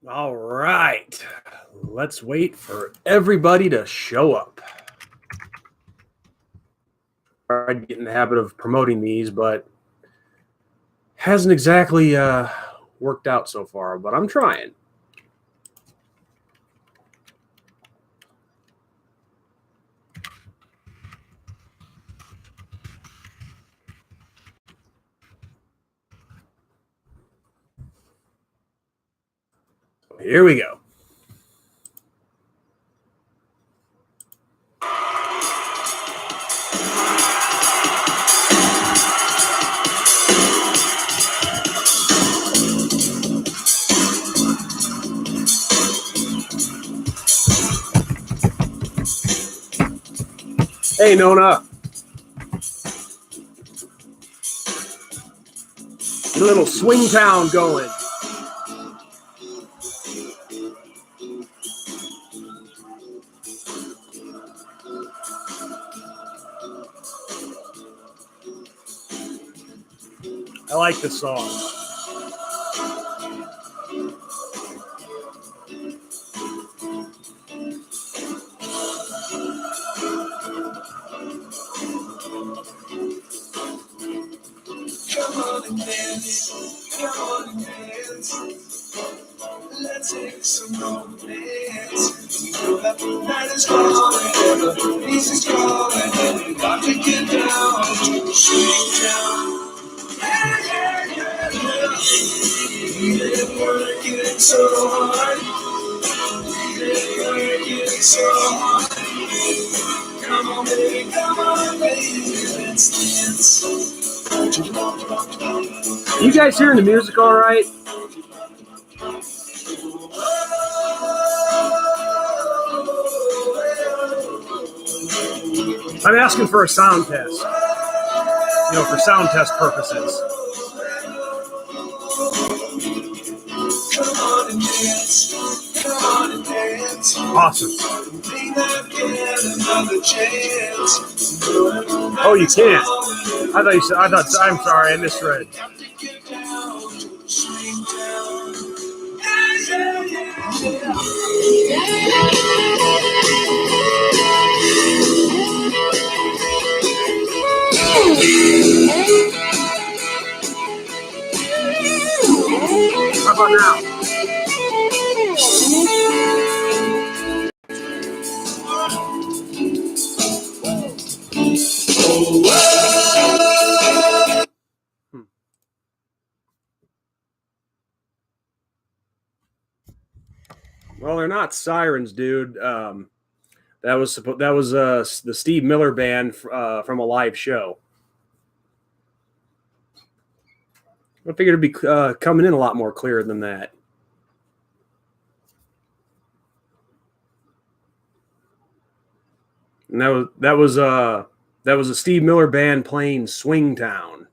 All right. Let's wait for everybody to show up. I'd get in the habit of promoting these, but hasn't exactly worked out so far, but I'm trying. Here we go. Hey, Nona. A little swing town going. I like this song. Come on and dance, come on and dance. Let's take some romance. You know that the night is calling and the peace is calling and we got to get down to the swing town. Yeah, yeah, yeah, yeah. We've been working so hard. We've been working so hard. Come on, baby, let's dance. You guys hearing the music all right? I'm asking for a sound test. For sound test purposes. Come on and dance. Come on and dance. Awesome. May not get another chance. Oh, you can't. I'm sorry, I misread. Got to get down to the swing town. Yeah, yeah, How about now? Well, they're not sirens, dude. That was the Steve Miller Band from a live show. I figured it'd be coming in a lot more clear than that. And that was a Steve Miller Band playing Swing Town.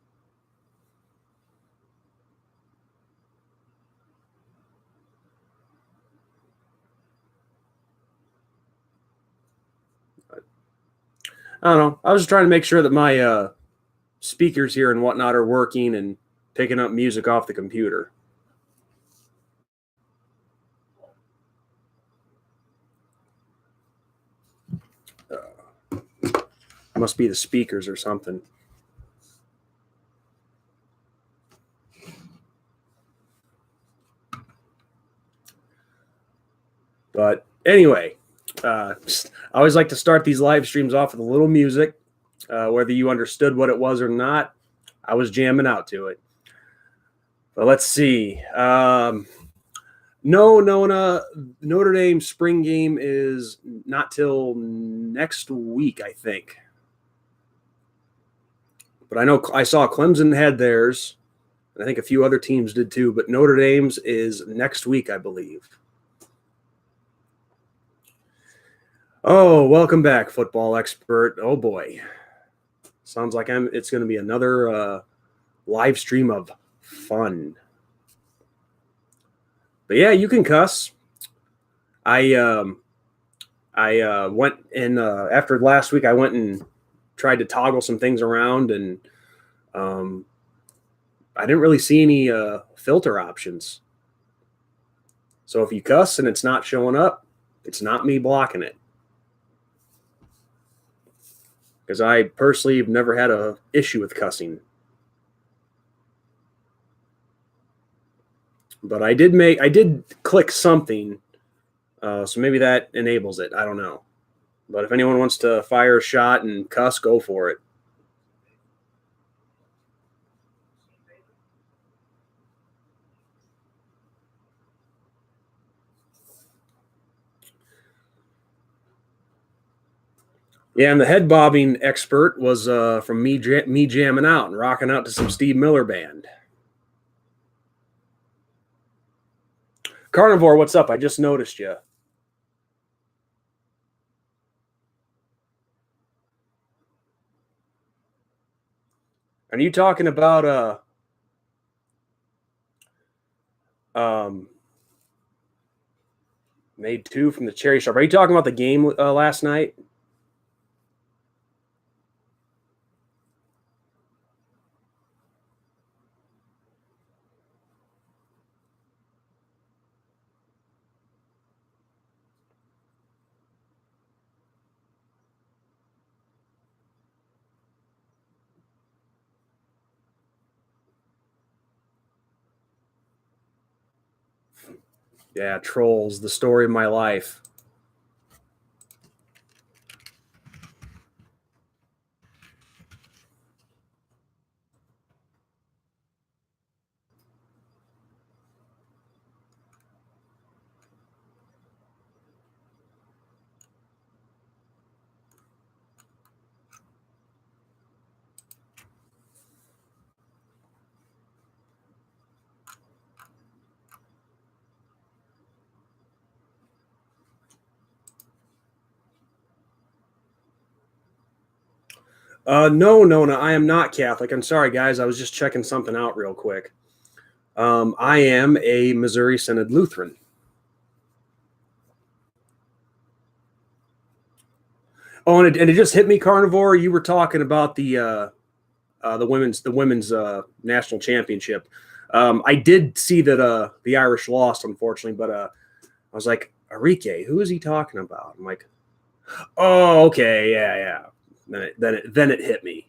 I don't know. I was just trying to make sure that my speakers here and whatnot are working and picking up music off the computer. Must be the speakers or something. But anyway, I always like to start these live streams off with a little music. Whether you understood what it was or not, I was jamming out to it. But let's see. No, Notre Dame spring game is not till next week, I think. But I know I saw Clemson had theirs. I think a few other teams did too. But Notre Dame's is next week, I believe. Oh, welcome back, football expert. Oh, boy. Sounds like it's going to be another live stream of fun. But, yeah, you can cuss. I went and after last week, I went and tried to toggle some things around, and I didn't really see any filter options. So if you cuss and it's not showing up, it's not me blocking it. Because I personally have never had an issue with cussing. But I did click something, so maybe that enables it. I don't know. But if anyone wants to fire a shot and cuss, go for it. Yeah, and the head bobbing expert was from me jamming out and rocking out to some Steve Miller Band. Carnivore, what's up? I just noticed you. Are you talking about made two from the cherry shop? Are you talking about the game last night? Yeah, Trolls, the story of my life. No, Nona, I am not Catholic. I'm sorry, guys. I was just checking something out real quick. I am a Missouri Synod Lutheran. Oh, and it just hit me, Carnivore. You were talking about the women's national championship. I did see that the Irish lost, unfortunately, but I was like, Enrique, who is he talking about? I'm like, oh, okay, yeah. Then it hit me.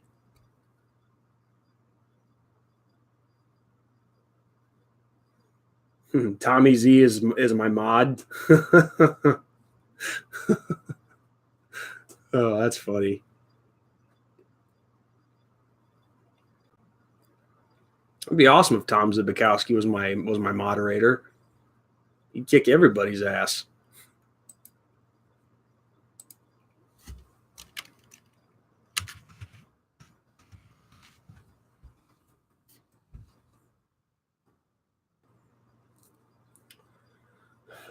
Tommy Z is my mod. Oh, that's funny. It'd be awesome if Tom Zibikowski was my moderator. He'd kick everybody's ass.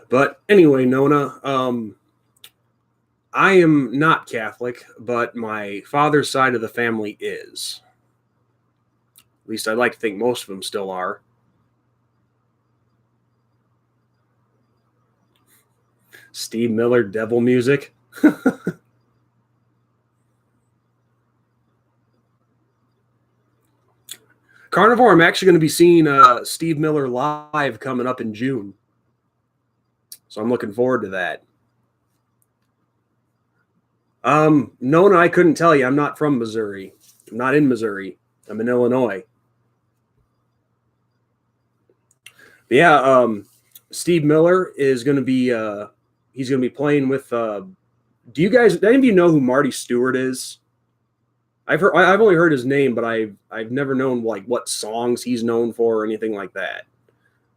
But anyway, Nona, I am not Catholic, but my father's side of the family is. At least I'd like to think most of them still are. Steve Miller, devil music. Carnivore, I'm actually going to be seeing Steve Miller live coming up in June. So I'm looking forward to that. No, I couldn't tell you. I'm not from Missouri. I'm not in Missouri. I'm in Illinois. But yeah, Steve Miller is going to be he's going to be playing with. Do any of you know who Marty Stewart is? I've only heard his name, but I've never known like what songs he's known for or anything like that.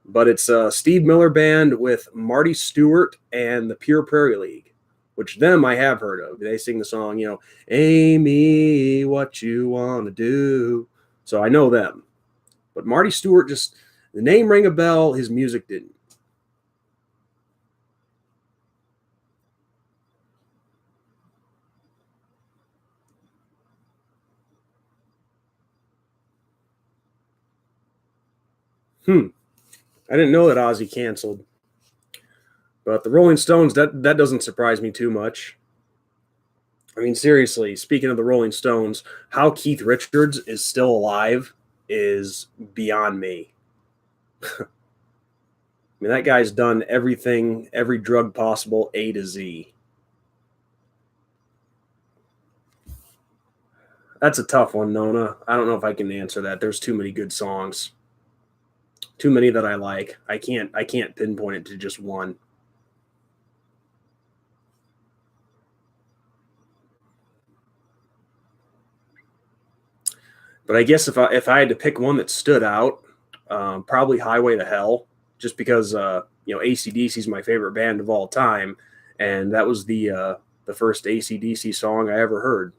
But it's Steve Miller Band with Marty Stewart and the Pure Prairie League, which them I have heard of. They sing the song, Amy, what you want to do. So I know them. But Marty Stewart, just the name rang a bell, his music didn't. I didn't know that Ozzy canceled. But the Rolling Stones, that doesn't surprise me too much. I mean, seriously, speaking of the Rolling Stones, how Keith Richards is still alive is beyond me. mean, that guy's done everything, every drug possible, A to Z. That's a tough one, Nona. I don't know if I can answer that. There's too many good songs. Too many that I like. I can't pinpoint it to just one. But I guess if I had to pick one that stood out, probably Highway to Hell, just because AC/DC is my favorite band of all time, and that was the first AC/DC song I ever heard.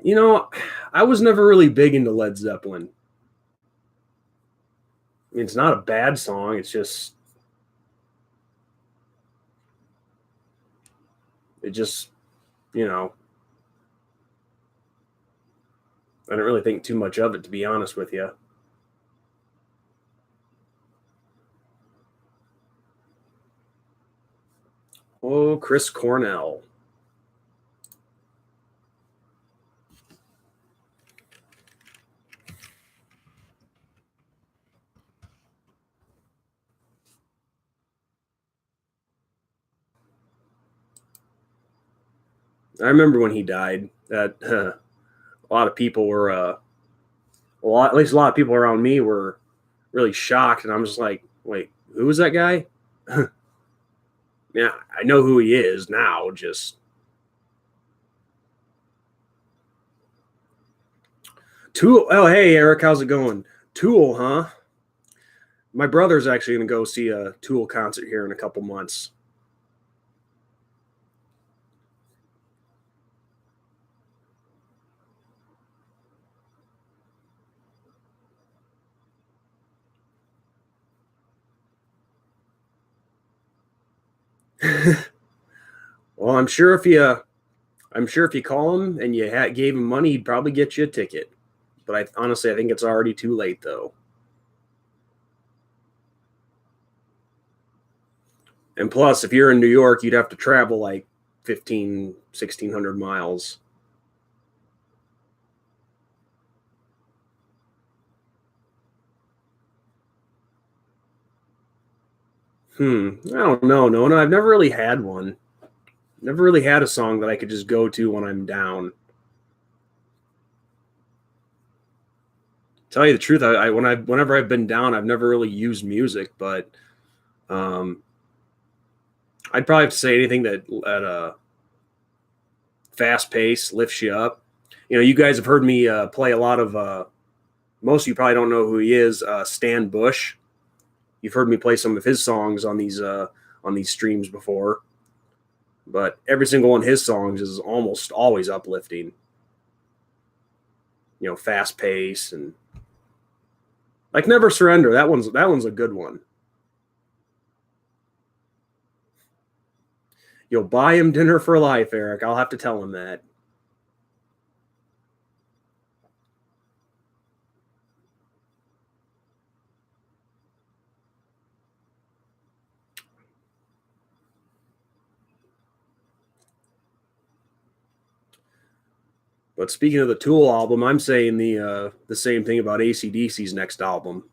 You know, I was never really big into Led Zeppelin. I mean, it's not a bad song. It's just it just you know I don't really think too much of it, to be honest with you. Oh, Chris Cornell. I remember when he died. That a lot of people were at least a lot of people around me were really shocked, and I'm just like, wait, who was that guy? Yeah, I know who he is now. Just Tool. Oh, hey, Eric, how's it going? Tool, huh? My brother's actually going to go see a Tool concert here in a couple months. Well, I'm sure if you call him and you gave him money, he'd probably get you a ticket. But honestly, I think it's already too late, though. And plus, if you're in New York, you'd have to travel like 1,600 miles. I don't know. No, I've never really had one. Never really had a song that I could just go to when I'm down. Tell you the truth, whenever I've been down, I've never really used music, but um, I'd probably have to say anything that at a fast pace lifts you up. You guys have heard me play a lot of. Most of you probably don't know who he is. Stan Bush. You've heard me play some of his songs on these streams before, but every single one of his songs is almost always uplifting. Fast pace and like Never Surrender. That one's a good one. You'll buy him dinner for life, Eric. I'll have to tell him that. But speaking of the Tool album, I'm saying the same thing about AC/DC's next album.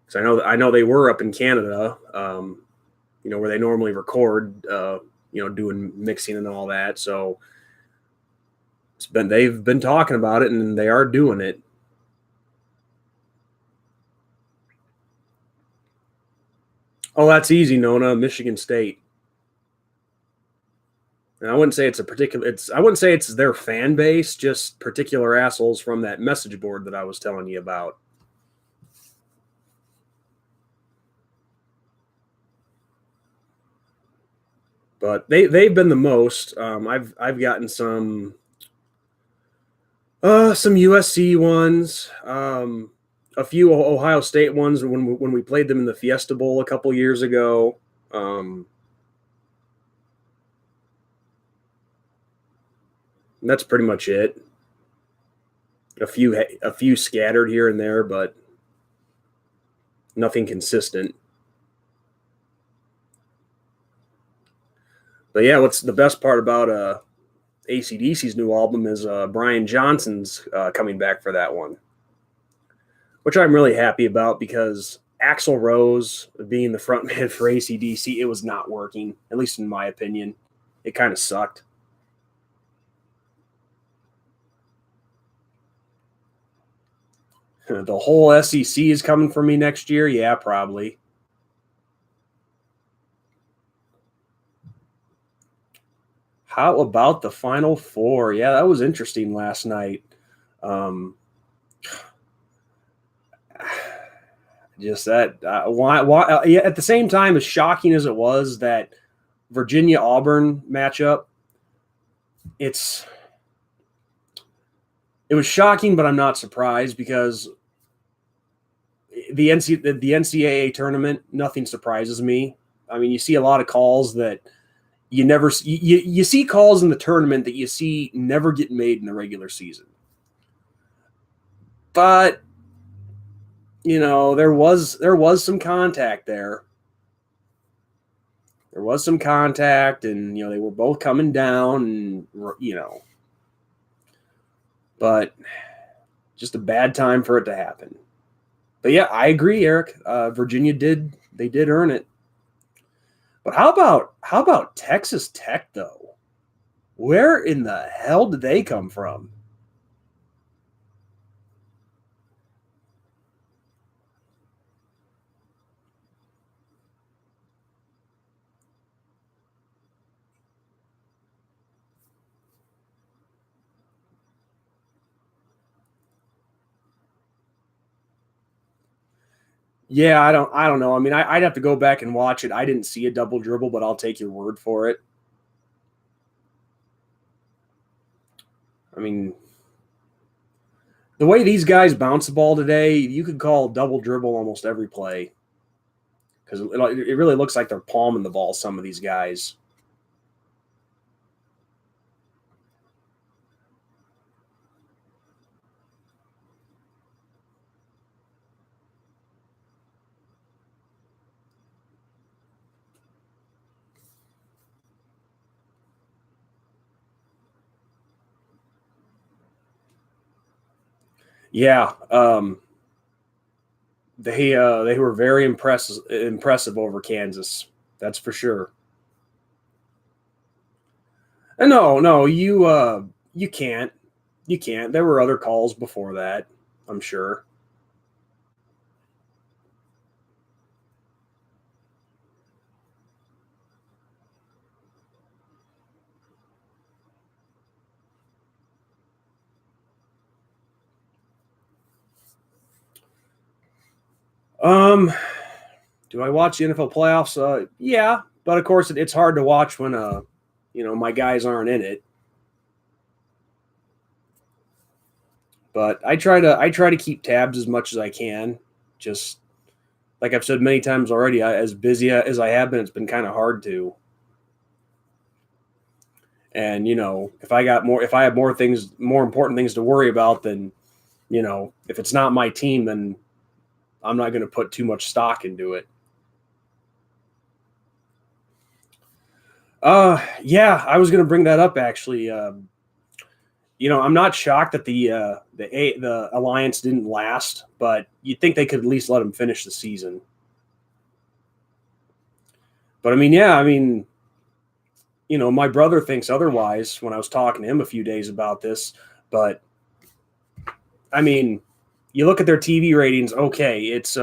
Because I know they were up in Canada, where they normally record, doing mixing and all that. So they've been talking about it, and they are doing it. Oh, that's easy, Nona. Michigan State. And I wouldn't say I wouldn't say it's their fan base, just particular assholes from that message board that I was telling you about. But they've been the most. I've gotten some USC ones, a few Ohio State ones when we played them in the Fiesta Bowl a couple years ago. That's pretty much it. a few scattered here and there, but nothing consistent. But yeah, what's the best part about AC/DC's new album is Brian Johnson's coming back for that one, which I'm really happy about because Axl Rose being the frontman for AC/DC, it was not working, at least in my opinion. It kind of sucked. The whole SEC is coming for me next year? Yeah, probably. How about the Final Four? Yeah, that was interesting last night. Just that why yeah, at the same time, as shocking as it was that Virginia Auburn matchup, it was shocking, but I'm not surprised because the NCAA tournament, nothing surprises me. I mean, you see a lot of calls that you see calls in the tournament that you see never get made in the regular season. But there was some contact there. There was some contact, and they were both coming down, and but just a bad time for it to happen. But yeah, I agree, Eric. Virginia did earn it. But how about Texas Tech though? Where in the hell did they come from? Yeah, I don't know. I mean, I'd have to go back and watch it. I didn't see a double dribble, but I'll take your word for it. I mean, the way these guys bounce the ball today, you could call double dribble almost every play because it really looks like they're palming the ball, some of these guys. Yeah, they were very impressive over Kansas. That's for sure. And no, you can't. You can't. There were other calls before that, I'm sure. Um, do I watch the NFL playoffs? Yeah, but of course it's hard to watch when my guys aren't in it. But I try to keep tabs as much as I can. Just like I've said many times already, as busy as I have been, it's been kind of hard to. And if I have more important things to worry about, then if it's not my team, then I'm not going to put too much stock into it. Yeah, I was going to bring that up actually. I'm not shocked that the alliance didn't last, but you'd think they could at least let them finish the season. But my brother thinks otherwise when I was talking to him a few days about this. But I mean, you look at their TV ratings. Okay, it's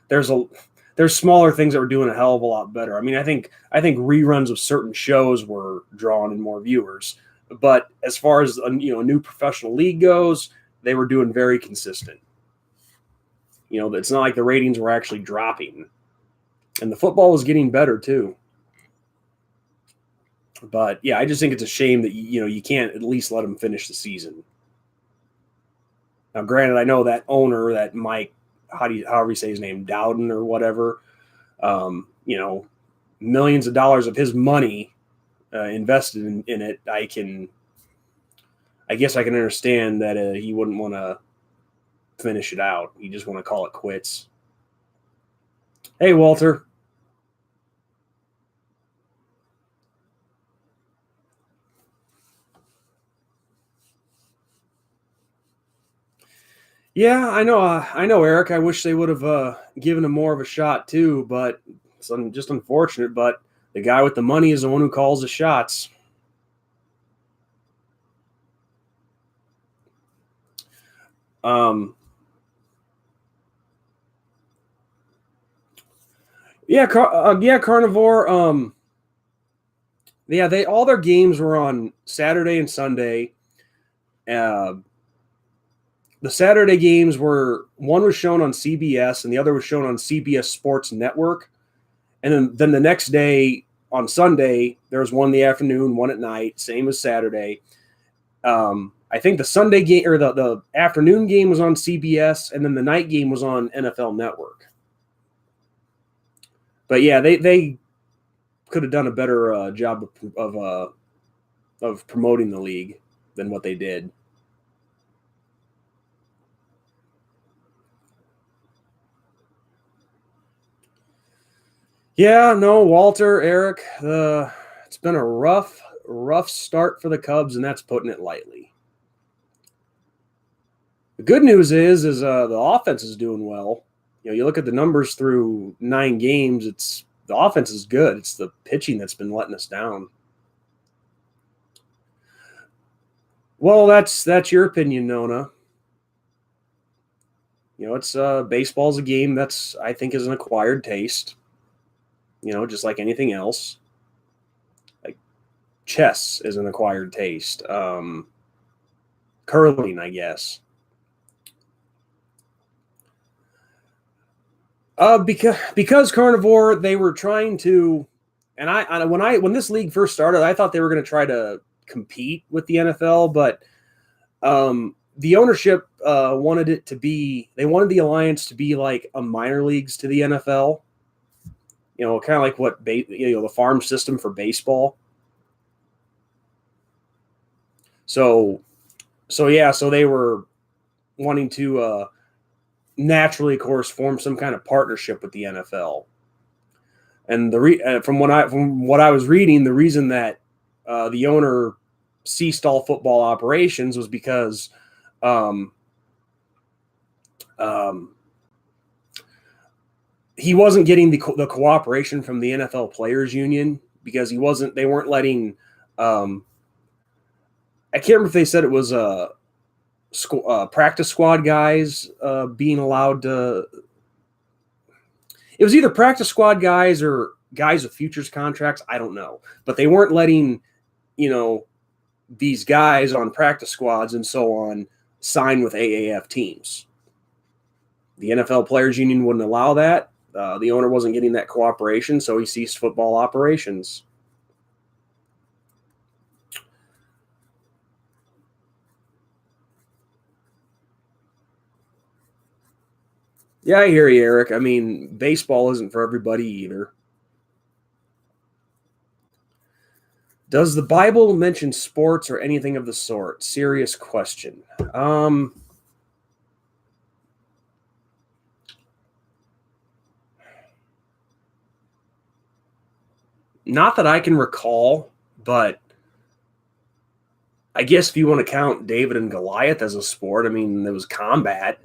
there's smaller things that were doing a hell of a lot better. I mean, I think reruns of certain shows were drawing in more viewers. But as far as a new professional league goes, they were doing very consistent. It's not like the ratings were actually dropping, and the football was getting better too. But yeah, I just think it's a shame that you can't at least let them finish the season. Now, granted, I know that owner, that Mike, however you say his name, Dowden or whatever, millions of dollars of his money invested in it. I guess I can understand that he wouldn't want to finish it out. You just want to call it quits. Hey, Walter. Yeah, I know, Eric. I wish they would have given him more of a shot too, but it's just unfortunate. But the guy with the money is the one who calls the shots. Yeah, Carnivore. Yeah, they all their games were on Saturday and Sunday. The Saturday games were, one was shown on CBS and the other was shown on CBS Sports Network. And then the next day on Sunday, there was one in the afternoon, one at night, same as Saturday. I think the Sunday game or the afternoon game was on CBS, and then the night game was on NFL Network. But yeah, they could have done a better job of promoting the league than what they did. Yeah, no, Walter, Eric, it's been a rough start for the Cubs, and that's putting it lightly. The good news is the offense is doing well. You know, you look at the numbers through 9 games, the offense is good. It's the pitching that's been letting us down. Well, that's your opinion, Nona. You know, it's baseball's a game that's, I think, is an acquired taste. You know, just like anything else. Like chess is an acquired taste. Curling, I guess. Because Carnivore, they were trying to, and when this league first started, I thought they were going to try to compete with the NFL, but the ownership wanted it to be, they wanted the alliance to be like a minor leagues to the NFL. You know, kind of like what the farm system for baseball. So they were wanting to naturally, of course, form some kind of partnership with the NFL. And from what I was reading, the reason that the owner ceased all football operations was because he wasn't getting the cooperation from the NFL Players Union, because they weren't letting. I can't remember if they said it was practice squad guys being allowed to. It was either practice squad guys or guys with futures contracts. I don't know, but they weren't letting, these guys on practice squads and so on sign with AAF teams. The NFL Players Union wouldn't allow that. The owner wasn't getting that cooperation, so he ceased football operations. Yeah, I hear you, Eric. I mean, baseball isn't for everybody either. Does the Bible mention sports or anything of the sort? Serious question. Not that I can recall, but I guess if you want to count David and Goliath as a sport, I mean, there was combat.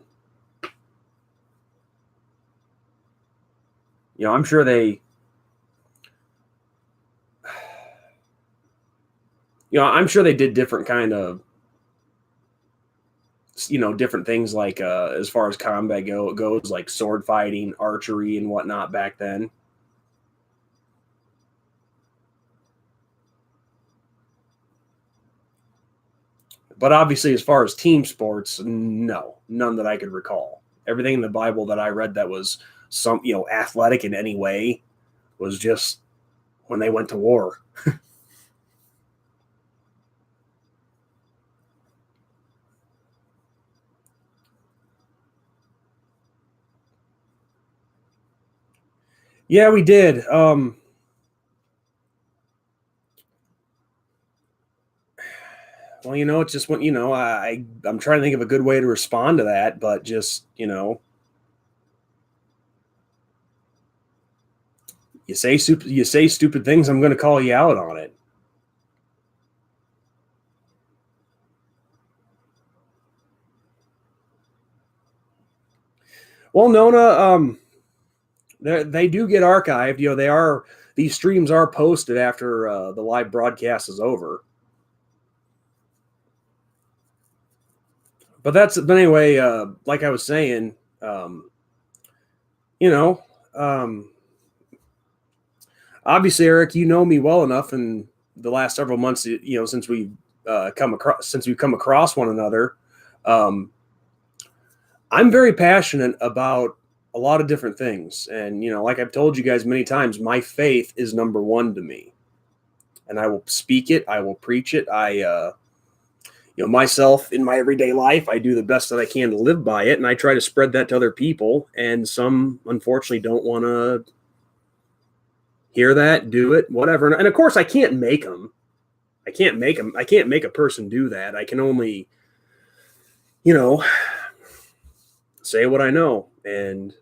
I'm sure I'm sure they did different kind of, different things like as far as combat goes, like sword fighting, archery, and whatnot back then. But obviously, as far as team sports, no, none that I could recall. Everything in the Bible that I read that was athletic in any way was just when they went to war. Yeah, we did. Well, it's just what I'm trying to think of a good way to respond to that, but just you say stupid things, I'm going to call you out on it. Well, Nona, they do get archived. These streams are posted after the live broadcast is over. But anyway, like I was saying, obviously, Eric, you know me well enough in the last several months, since we've come across one another. I'm very passionate about a lot of different things. And, like I've told you guys many times, my faith is number one to me. And I will speak it. I will preach it. Myself in my everyday life, I do the best that I can to live by it. And I try to spread that to other people. And some, unfortunately, don't want to hear that, do it, whatever. And of course, I can't make them. I can't make a person do that. I can only, say what I know. And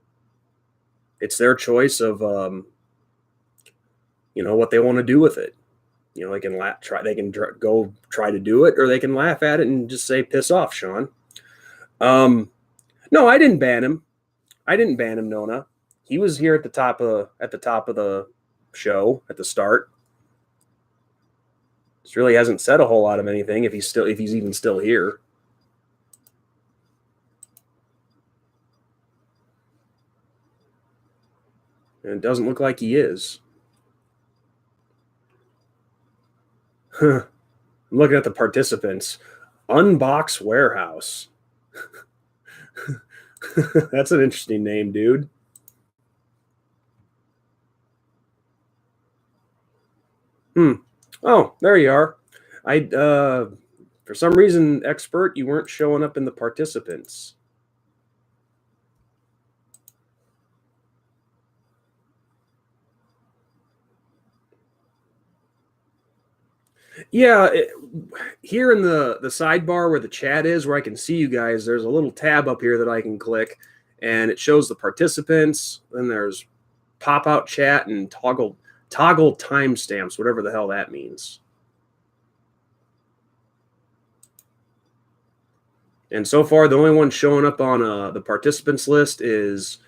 it's their choice of, what they want to do with it. They can go try to do it, or they can laugh at it and just say, piss off, Sean. No, I didn't ban him. Nona. He was here at the top of the show at the start. Just really hasn't said a whole lot of anything if he's even still here. And it doesn't look like he is. I'm looking at the participants. Unbox Warehouse. That's an interesting name, dude. Oh, there you are. For some reason, expert, you weren't showing up in the participants. Yeah, here in the sidebar where the chat is, where I can see you guys, there's a little tab up here that I can click, and it shows the participants. Then there's pop-out chat and toggle timestamps, whatever the hell that means. And so far, the only one showing up on the participants list is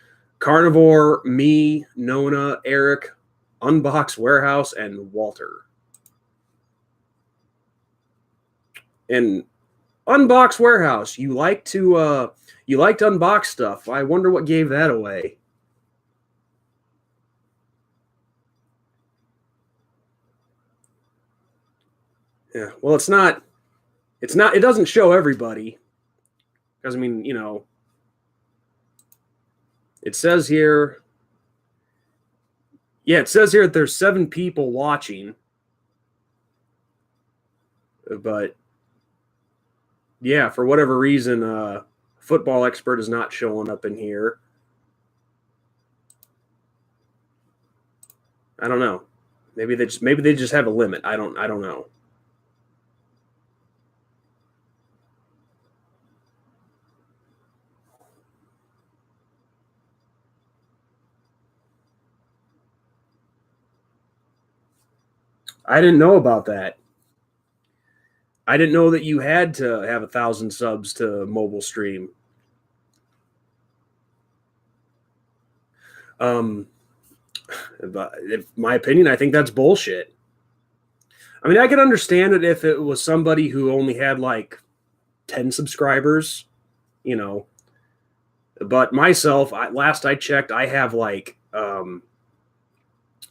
Carnivore, me, Nona, Eric, Unbox Warehouse, and Walter. And Unbox Warehouse, you like to unbox stuff. I wonder what gave that away. Yeah, well, it doesn't show everybody. Because, I mean, it says here, that there's 7 people watching. But, yeah, for whatever reason, football expert is not showing up in here. I don't know. Maybe they just have a limit. I don't know. I didn't know about that. I didn't know that you had to have 1,000 subs to mobile stream. But in my opinion, I think that's bullshit. I mean, I could understand it if it was somebody who only had like 10 subscribers, But myself, last I checked, I have like, I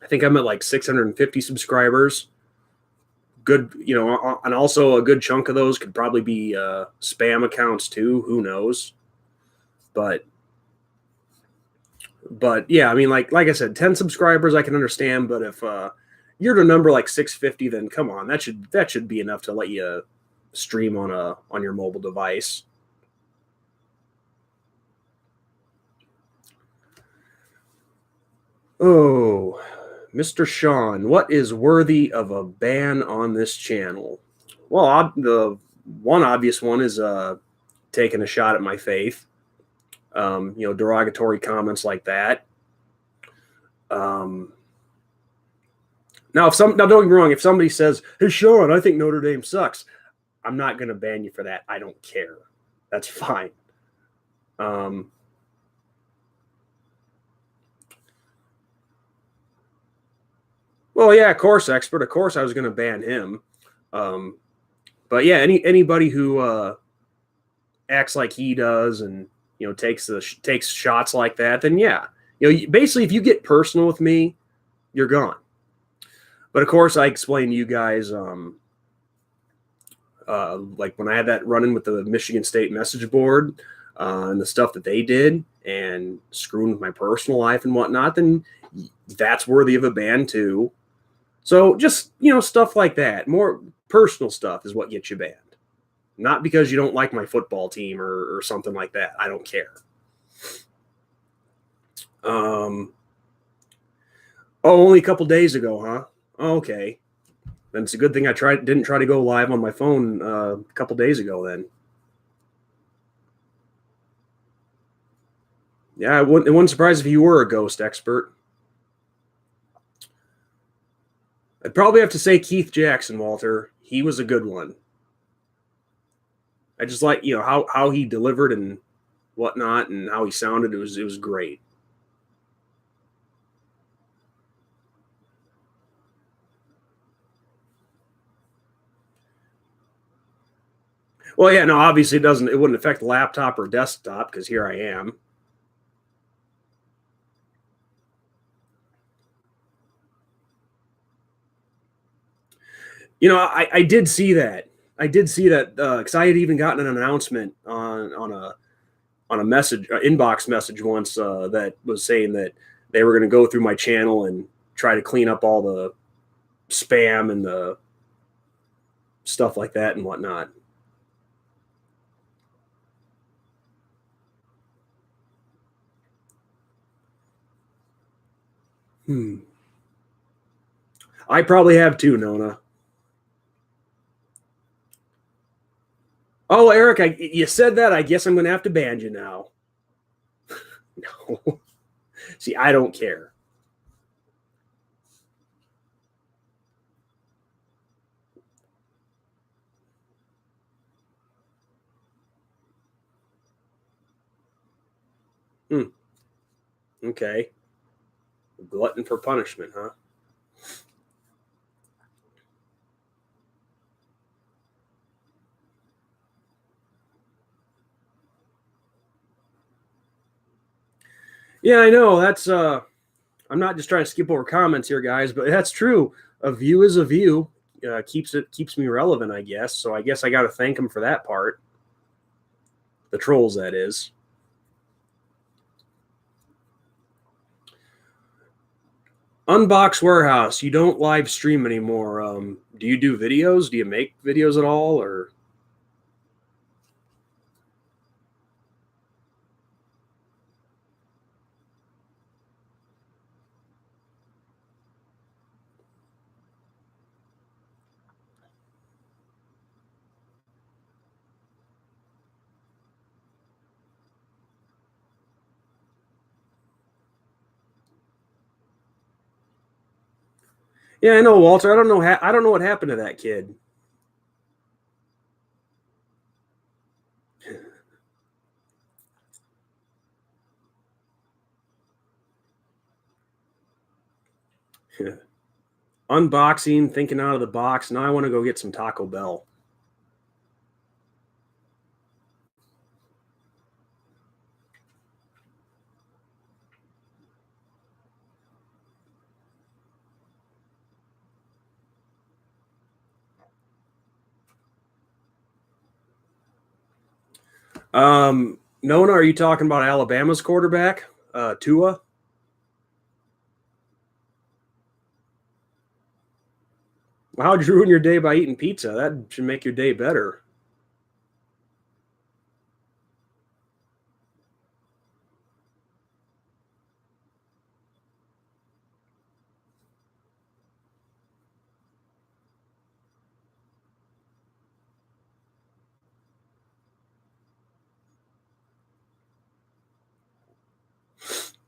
think I'm at like 650 subscribers. Good, and also a good chunk of those could probably be spam accounts too. Who knows? But yeah, I mean, like I said, 10 subscribers I can understand. But if you're to number like 650, then come on, that should be enough to let you stream on your mobile device. Oh, Mr. Sean, what is worthy of a ban on this channel? Well, the one obvious one is taking a shot at my faith. Derogatory comments like that. Now, don't get me wrong. If somebody says, "Hey, Sean, I think Notre Dame sucks," I'm not going to ban you for that. I don't care. That's fine. Well, yeah, of course, expert. Of course, I was going to ban him. But yeah, anybody who acts like he does and takes shots like that, then yeah, basically, if you get personal with me, you're gone. But of course, I explained to you guys, like when I had that run-in with the Michigan State message board and the stuff that they did and screwing with my personal life and whatnot, then that's worthy of a ban too. So just, stuff like that, more personal stuff is what gets you banned. Not because you don't like my football team or something like that. I don't care. Only a couple days ago, huh? Okay. Then it's a good thing I didn't try to go live on my phone a couple days ago then. Yeah, it wouldn't surprise if you were a ghost expert. I'd probably have to say Keith Jackson, Walter. He was a good one. I just like, how he delivered and whatnot and how he sounded. It was great. Well, yeah, no, obviously it wouldn't affect laptop or desktop because here I am. I did see that. I did see that because I had even gotten an announcement on a message, inbox message once that was saying that they were going to go through my channel and try to clean up all the spam and the stuff like that and whatnot. I probably have too, Nona. Oh, Eric, you said that. I guess I'm going to have to ban you now. No. See, I don't care. Okay. Glutton for punishment, huh? Yeah, I know. That's I'm not just trying to skip over comments here, guys, but that's true. A view is a view. Keeps me relevant, I guess. So I guess I got to thank them for that part. The trolls, that is. Unbox Warehouse. You don't live stream anymore. Do you do videos? Do you make videos at all, or? Yeah, I know, Walter. I don't know. I don't know what happened to that kid. Unboxing, thinking out of the box. Now I want to go get some Taco Bell. Nona, are you talking about Alabama's quarterback, Tua? Well, how'd you ruin your day by eating pizza? That should make your day better.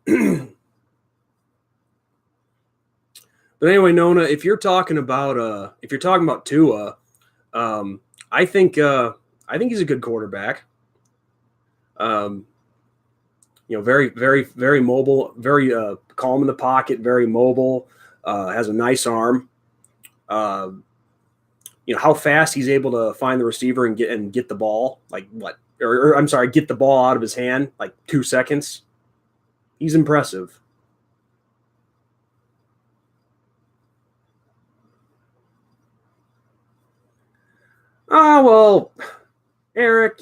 But anyway, Nona, if you're talking about Tua, I think he's a good quarterback. Very, very, very mobile, very calm in the pocket, very mobile, has a nice arm. How fast he's able to find the receiver and get the ball, like what? Or I'm sorry, get the ball out of his hand, like 2 seconds. He's impressive. Oh, well, Eric,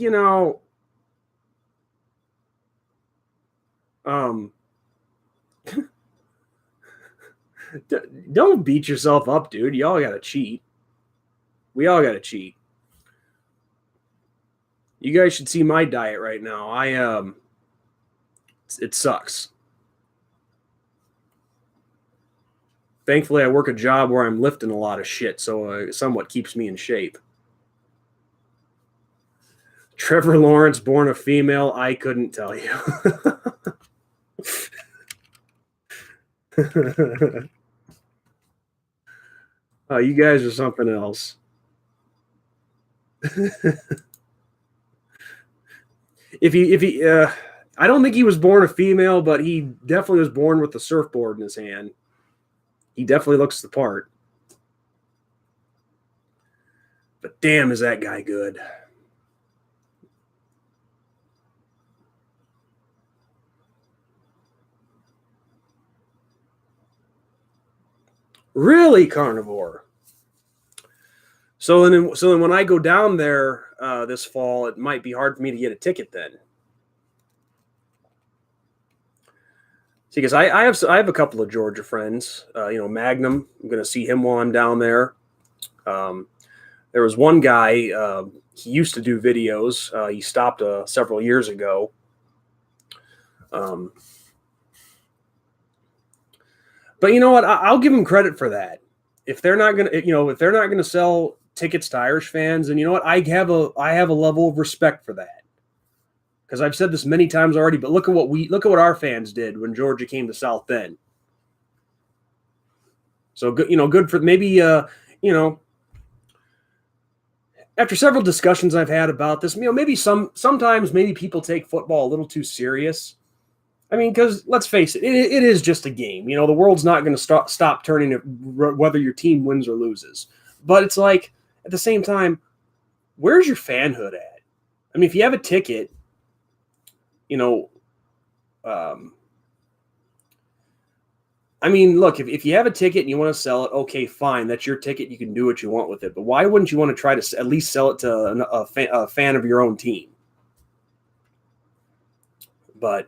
don't beat yourself up, dude. You all got to cheat. We all got to cheat. You guys should see my diet right now. It sucks. Thankfully, I work a job where I'm lifting a lot of shit, so it somewhat keeps me in shape. Trevor Lawrence, born a female, I couldn't tell you. You guys are something else. I don't think he was born a female, but he definitely was born with the surfboard in his hand. He definitely looks the part. But damn, is that guy good. Really, carnivore. So then when I go down there this fall, it might be hard for me to get a ticket then. See, because I have a couple of Georgia friends. Magnum. I'm going to see him while I'm down there. There was one guy. He used to do videos. He stopped several years ago. But you know what? I'll give him credit for that. If they're not gonna sell tickets to Irish fans, and you know what, I have a level of respect for that. Because I've said this many times already, but look at what our fans did when Georgia came to South Bend. So good for maybe after several discussions I've had about this, maybe sometimes maybe people take football a little too serious. I mean, because let's face it, it is just a game. The world's not going to stop turning whether your team wins or loses. But it's like, at the same time, where's your fanhood at? I mean, if you have a ticket, look, if you have a ticket and you want to sell it, okay, fine. That's your ticket. You can do what you want with it. But why wouldn't you want to try to at least sell it to a fan of your own team? But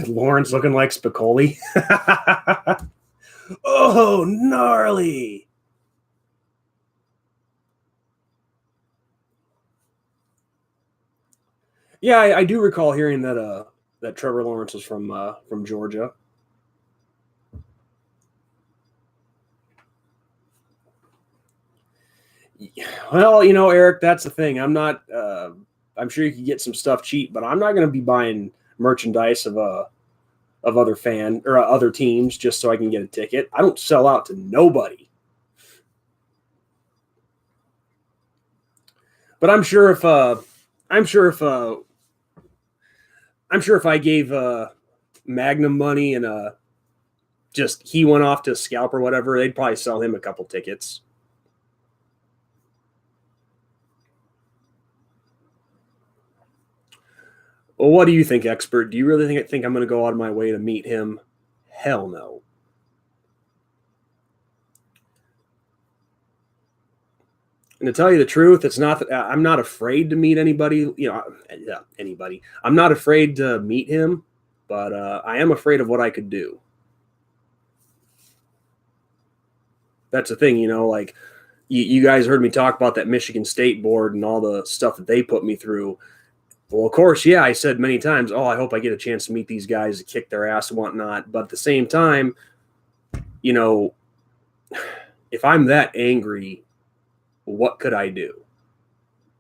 Lawrence looking like Spicoli. Oh, gnarly. Yeah, I do recall hearing that Trevor Lawrence was from Georgia. Well, Eric, that's the thing. I'm sure you could get some stuff cheap, but I'm not going to be buying merchandise of other teams just so I can get a ticket. I don't sell out to nobody. But I'm sure if I gave Magnum money and just he went off to scalp or whatever, they'd probably sell him a couple tickets. Well, what do you think, expert? Do you really think I'm going to go out of my way to meet him? Hell no. And to tell you the truth, it's not that I'm not afraid to meet anybody. Anybody. I'm not afraid to meet him, but I am afraid of what I could do. That's the thing, like you guys heard me talk about that Michigan State board and all the stuff that they put me through. Well, of course, yeah, I said many times, I hope I get a chance to meet these guys to kick their ass and whatnot. But at the same time, if I'm that angry, what could I do?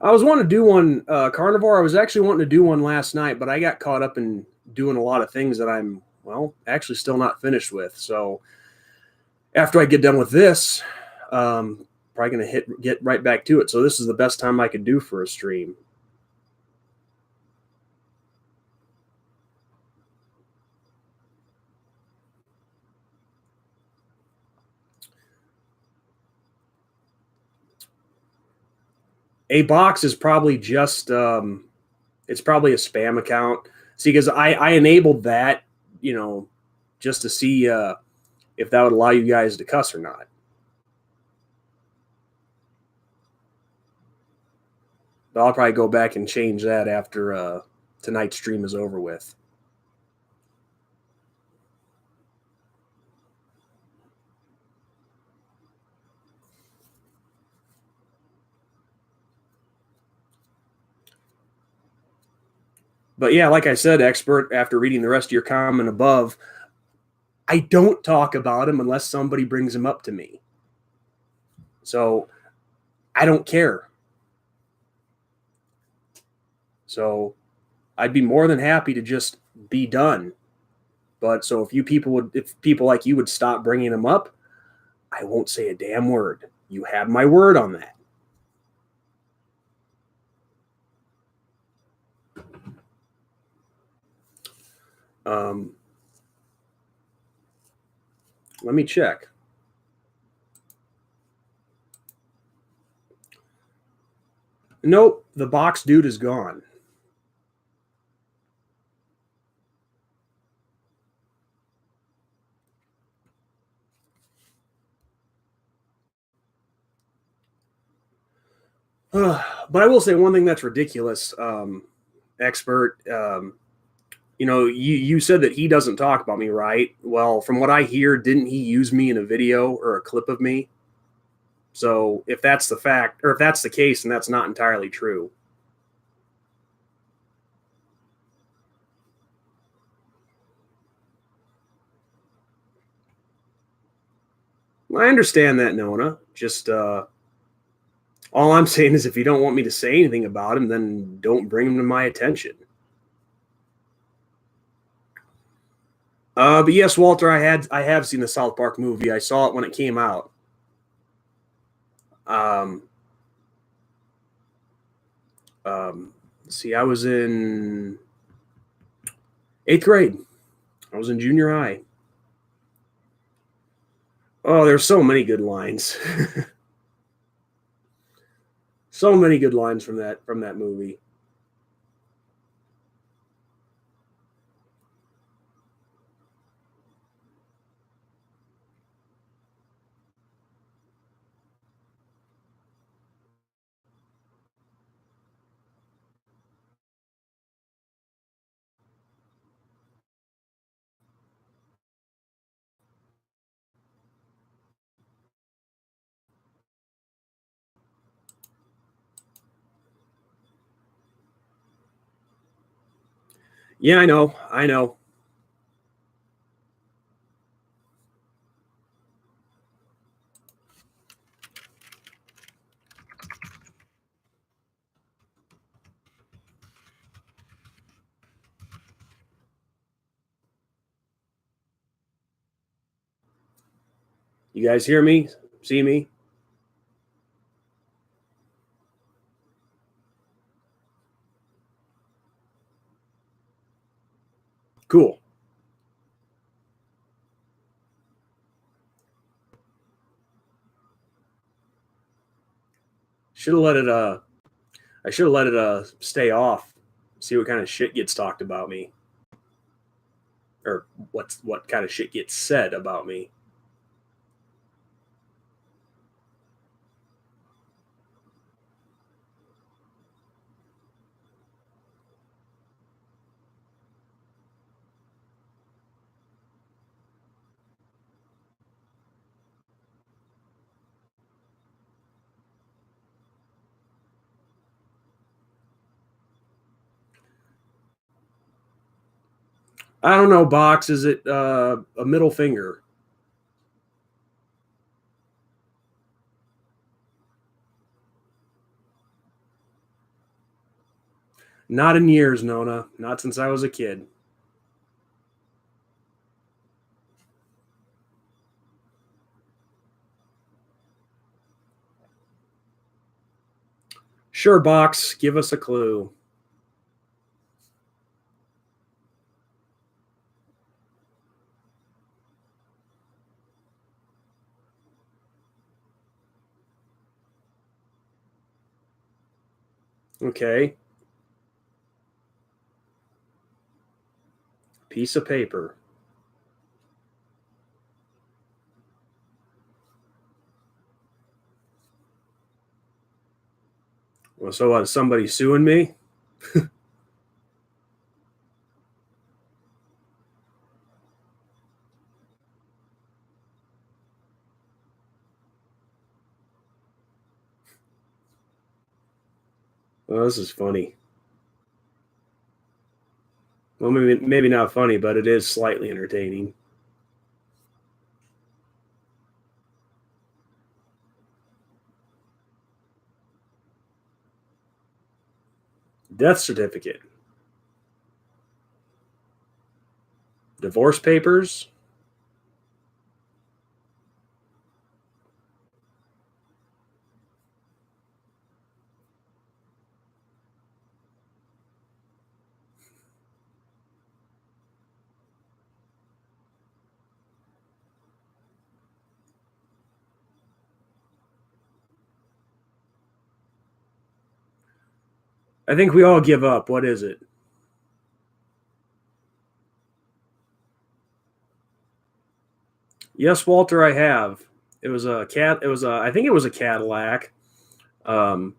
I was wanting to do one carnivore. I was actually wanting to do one last night, but I got caught up in doing a lot of things that I'm, well, actually still not finished with. So after I get done with this, probably going to get right back to it. So this is the best time I could do for a stream. A box is probably just it's probably a spam account. See, because I enabled that, just to see if that would allow you guys to cuss or not. But I'll probably go back and change that after tonight's stream is over with. But yeah, like I said, expert, after reading the rest of your comment above, I don't talk about him unless somebody brings him up to me. So I don't care. So I'd be more than happy to just be done. But so if people like you would stop bringing him up, I won't say a damn word. You have my word on that. Let me check. Nope, the box dude is gone. But I will say one thing that's ridiculous, expert. You said that he doesn't talk about me, right? Well, from what I hear, didn't he use me in a video or a clip of me? So if that's the fact, or if that's the case, then that's not entirely true. I understand that, Nona. Just all I'm saying is if you don't want me to say anything about him, then don't bring him to my attention. But yes, Walter, I have seen the South Park movie. I saw it when it came out. See, I was in 8th grade. I was in junior high. Oh, there's so many good lines. So many good lines from that movie. Yeah, I know. I know. You guys hear me? See me? Cool. Should have let it I should have let it stay off. See what kind of shit gets talked about me. Or what kind of shit gets said about me. I don't know, Box. Is it a middle finger? Not in years, Nona. Not since I was a kid. Sure, Box. Give us a clue. Okay. Piece of paper. Well, so what? Is somebody suing me? Well, this is funny. Well, maybe not funny, but it is slightly entertaining. Death certificate. Divorce papers. I think we all give up. What is it? Yes, Walter, I have. It was a cat. It was a. I think it was a Cadillac. Um,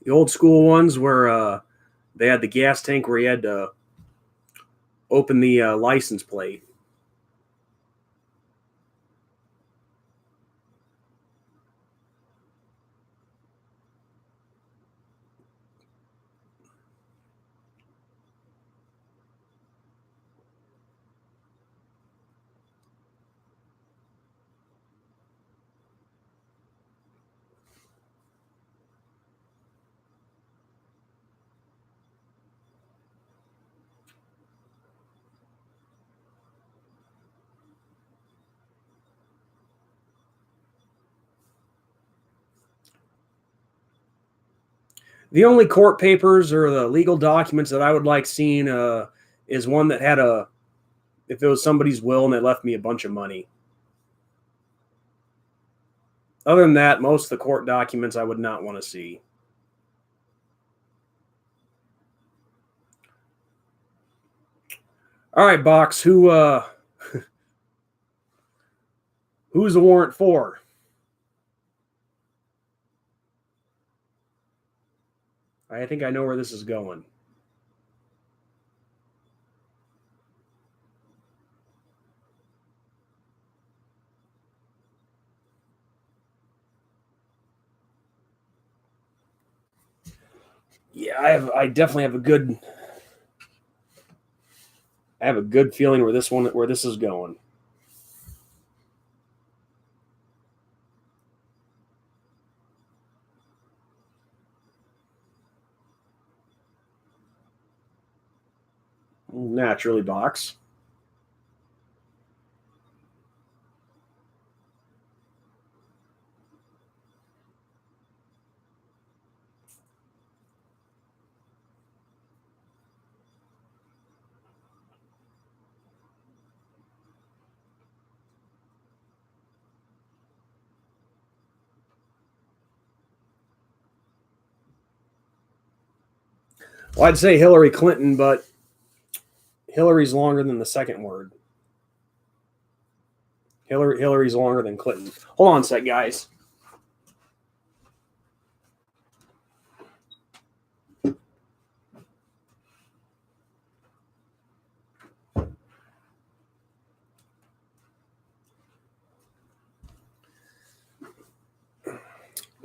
the old school ones where they had the gas tank where you had to open the license plate. The only court papers or the legal documents that I would like seeing is one that had a, if it was somebody's will and they left me a bunch of money. Other than that, most of the court documents I would not want to see. All right, Box. Who's the warrant for? I think I know where this is going. Yeah, I definitely have a good. I have a good feeling where this is going. Naturally, Box. Well, I'd say Hillary Clinton, but Hillary's longer than the second word. Hillary's longer than Clinton. Hold on a sec, guys.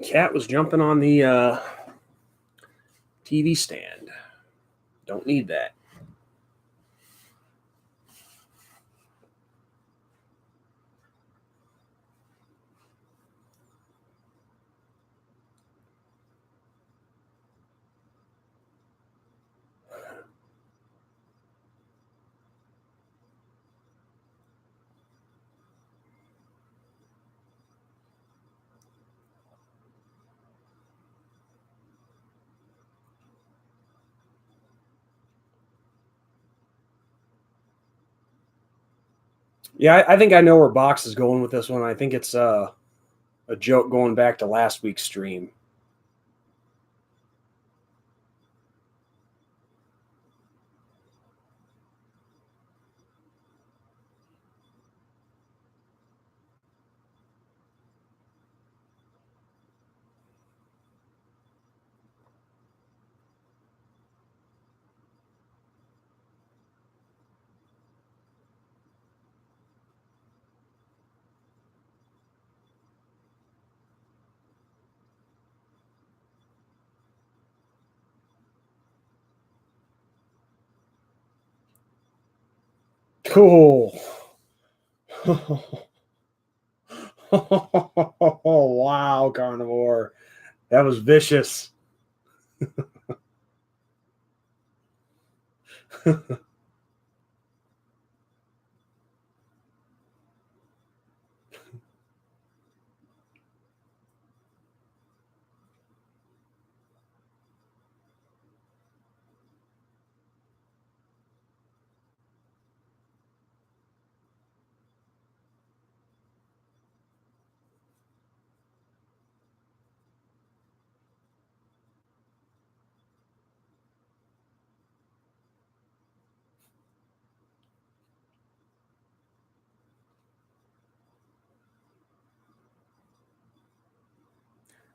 Cat was jumping on the TV stand. Don't need that. Yeah, I think I know where Box is going with this one. I think it's a joke going back to last week's stream. Cool. Wow, Carnivore. That was vicious.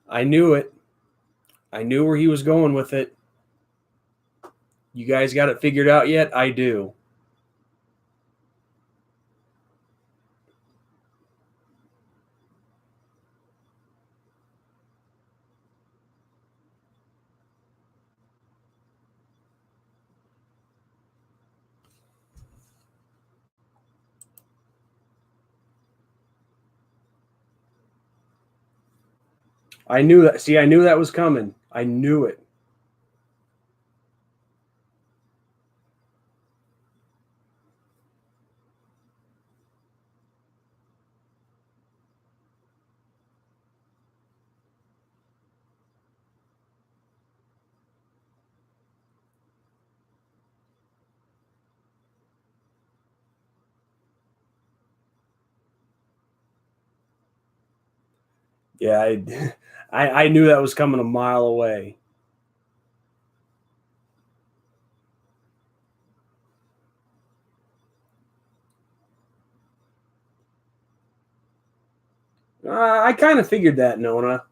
I knew it. I knew where he was going with it. You guys got it figured out yet? I do. I knew that. See, I knew that was coming. I knew it. Yeah, I knew that was coming a mile away. I kind of figured that, Nona.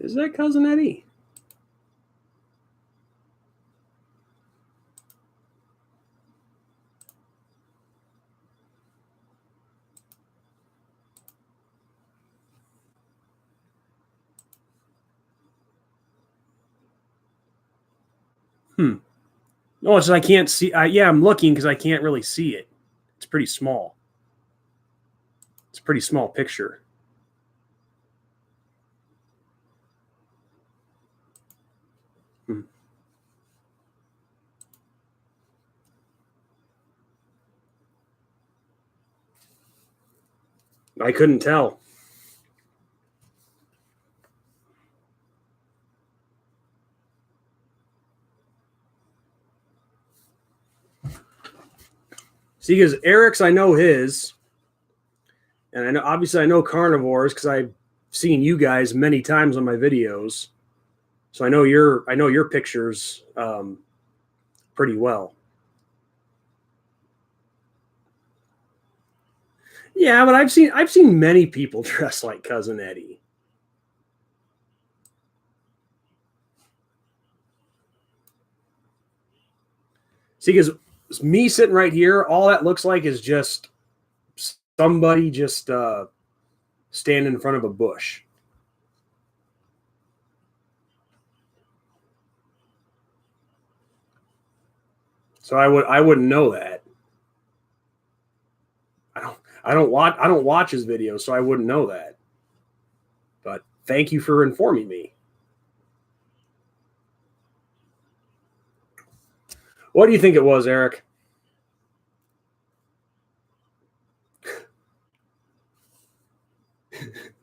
Is that Cousin Eddie? No, it's I can't see. Yeah, I'm looking because I can't really see it. It's pretty small. It's a pretty small picture. I couldn't tell. See, because Eric's, I know his, and I know obviously I know Carnivore's because I've seen you guys many times on my videos. So I know your pictures pretty well. Yeah, but I've seen many people dress like Cousin Eddie. See, because me sitting right here, all that looks like is just somebody just standing in front of a bush. So I wouldn't know that. I don't watch his videos, so I wouldn't know that. But thank you for informing me. What do you think it was, Eric?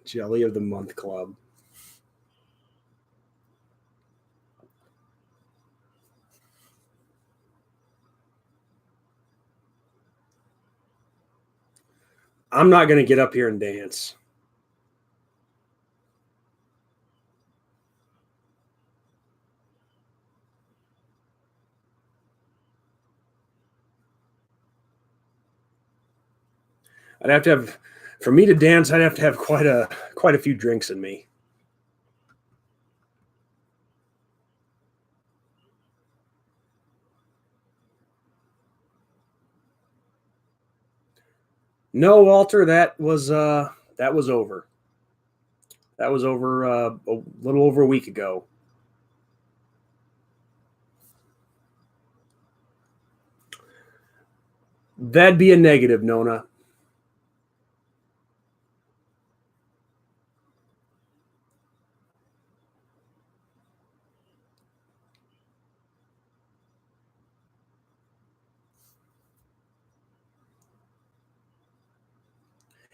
Jelly of the Month Club. I'm not going to get up here and dance. I'd have to have, for me to dance, I'd have to have quite a few drinks in me. No, Walter, that was over. That was over a little over a week ago. That'd be a negative, Nona.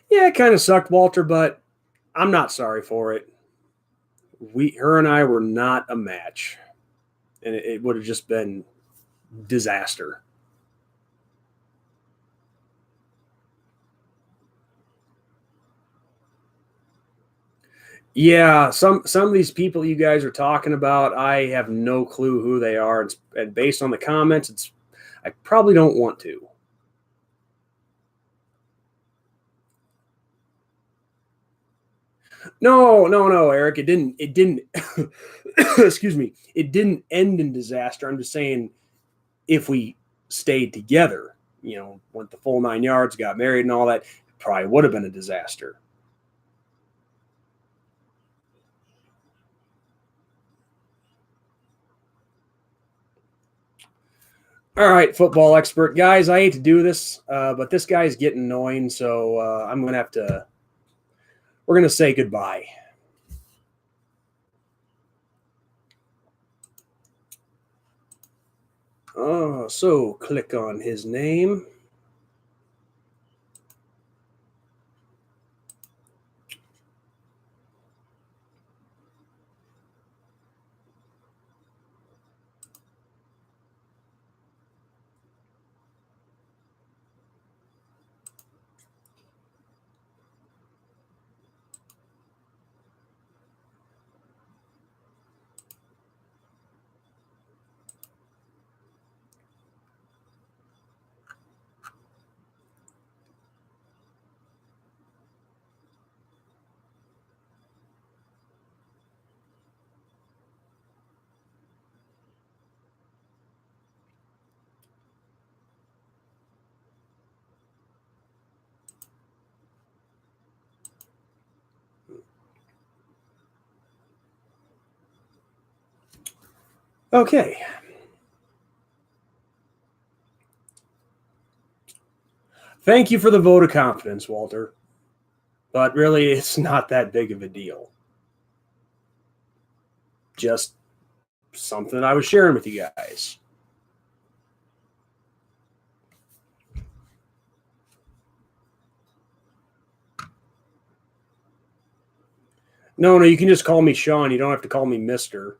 Yeah, it kind of sucked, Walter, but I'm not sorry for it. Her and I were not a match, and it would have just been disaster. Yeah, some of these people you guys are talking about, I have no clue who they are, and based on the comments, I probably don't want to. No, Eric. It didn't. Excuse me. It didn't end in disaster. I'm just saying, if we stayed together, went the full 9 yards, got married, and all that, it probably would have been a disaster. All right, football expert guys. I hate to do this, but this guy's getting annoying, so I'm gonna have to. We're gonna say goodbye. Oh, so click on his name. Okay. Thank you for the vote of confidence, Walter. But really, it's not that big of a deal. Just something I was sharing with you guys. No, you can just call me Sean. You don't have to call me Mister.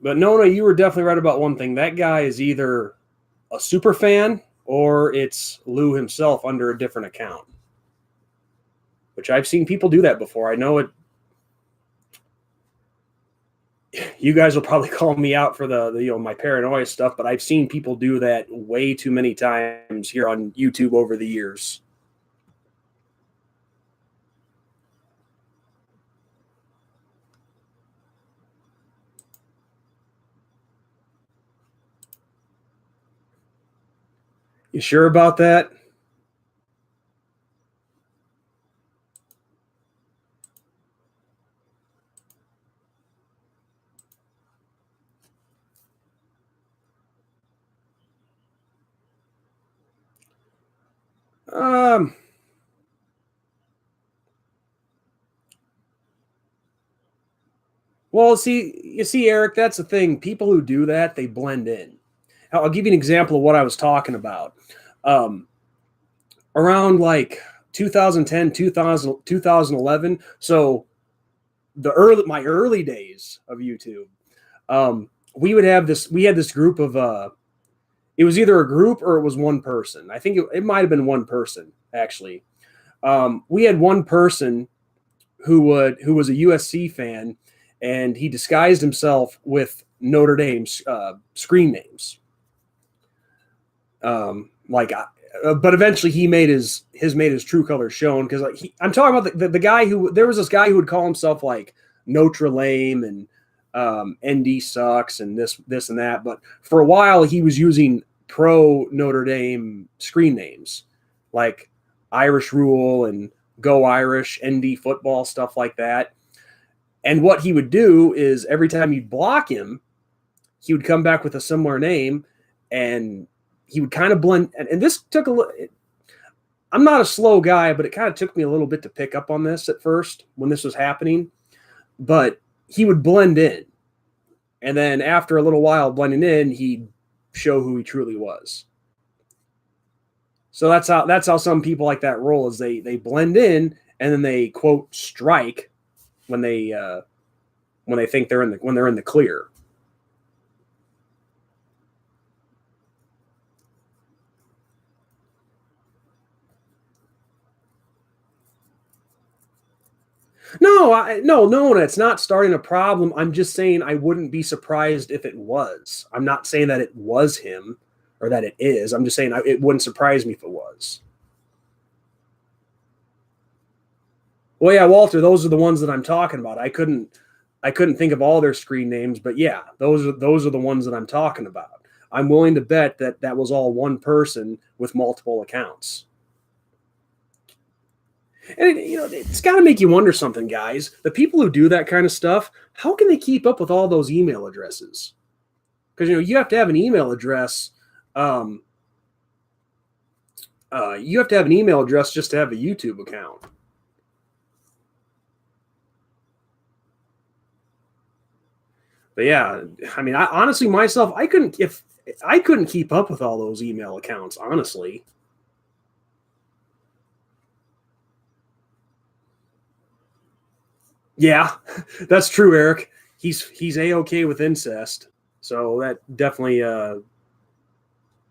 But Nona, you were definitely right about one thing. That guy is either a super fan or it's Lou himself under a different account. Which I've seen people do that before. I know it. You guys will probably call me out for the my paranoia stuff, but I've seen people do that way too many times here on YouTube over the years. You sure about that? Well, you see, Eric, that's the thing. People who do that, they blend in. I'll give you an example of what I was talking about. Around like 2010, 2011. So my early days of YouTube, we had this group of, it was either a group or it was one person. I think it might have been one person, actually. We had one person who was a USC fan, and he disguised himself with Notre Dame's screen names. But eventually he made his true colors shown, because I'm talking about the guy there was this guy who would call himself like Notre Lame and ND sucks and this and that. But for a while he was using pro Notre Dame screen names like Irish Rule and Go Irish, ND football, stuff like that. And what he would do is every time you'd block him, he would come back with a similar name, and he would kind of blend. And this took I'm not a slow guy, but it kind of took me a little bit to pick up on this at first when this was happening. But he would blend in. And then after a little while blending in, he'd show who he truly was. So that's how some people like that roll, is they blend in and then they quote strike when they think they're in the clear. No, it's not starting a problem. I'm just saying I wouldn't be surprised if it was. I'm not saying that it was him or that it is. I'm just saying it wouldn't surprise me if it was. Well, yeah, Walter, those are the ones that I'm talking about. I couldn't think of all their screen names, but yeah, those are the ones that I'm talking about. I'm willing to bet that was all one person with multiple accounts. And it's got to make you wonder something, guys. The people who do that kind of stuff, how can they keep up with all those email addresses? Because you have to have an email address. You have to have an email address just to have a YouTube account. But yeah, I mean, honestly, myself, I couldn't keep up with all those email accounts, honestly. Yeah, that's true, Eric. He's A-okay with incest. So that definitely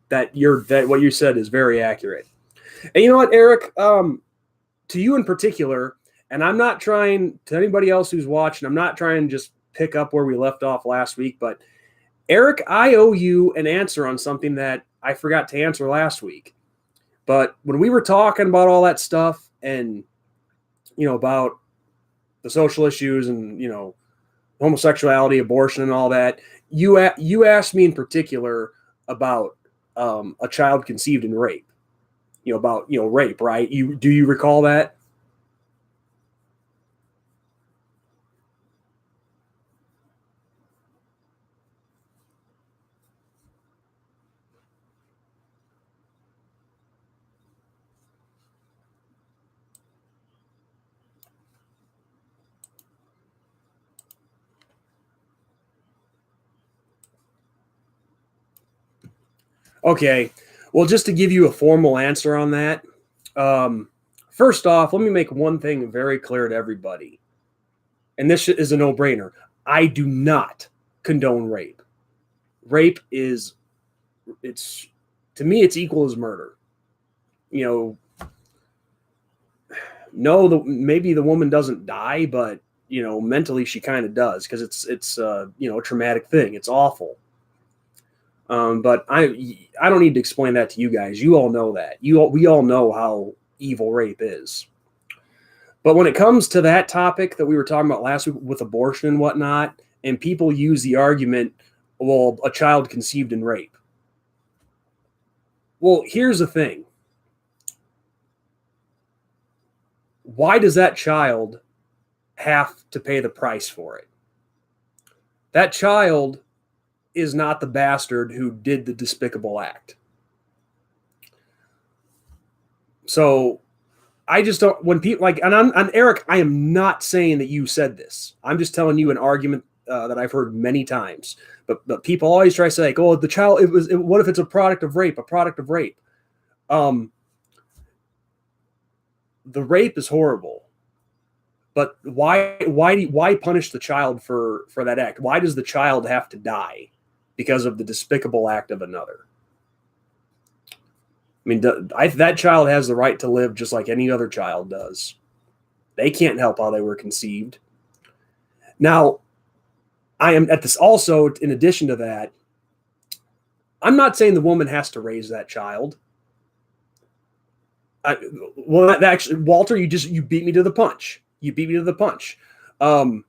that what you said is very accurate. And you know what, Eric? To you in particular, and I'm not trying to anybody else who's watching, I'm not trying to just pick up where we left off last week, but Eric, I owe you an answer on something that I forgot to answer last week. But when we were talking about all that stuff and about the social issues and homosexuality, abortion, and all that, you asked me in particular about a child conceived in rape. About rape, right? Do you recall that? Okay. Well, just to give you a formal answer on that, first off, let me make one thing very clear to everybody. And this is a no-brainer. I do not condone rape. Rape to me, it's equal as murder. No, maybe the woman doesn't die, but mentally she kind of does, because it's a traumatic thing. It's awful. But I don't need to explain that to you guys. You all know that. We all know how evil rape is. But when it comes to that topic that we were talking about last week with abortion and whatnot, and people use the argument, well, a child conceived in rape. Well, here's the thing. Why does that child have to pay the price for it? That child is not the bastard who did the despicable act. So I just don't, when people like, and I'm Eric, I am not saying that you said this. I'm just telling you an argument that I've heard many times. But people always try to say, like, oh, the child, what if it's a product of rape, a product of rape? The rape is horrible. But why punish the child for that act? Why does the child have to die because of the despicable act of another? I mean, that child has the right to live just like any other child does. They can't help how they were conceived. Now, I am at this also, in addition to that, I'm not saying the woman has to raise that child. Actually, Walter, you beat me to the punch. You beat me to the punch. You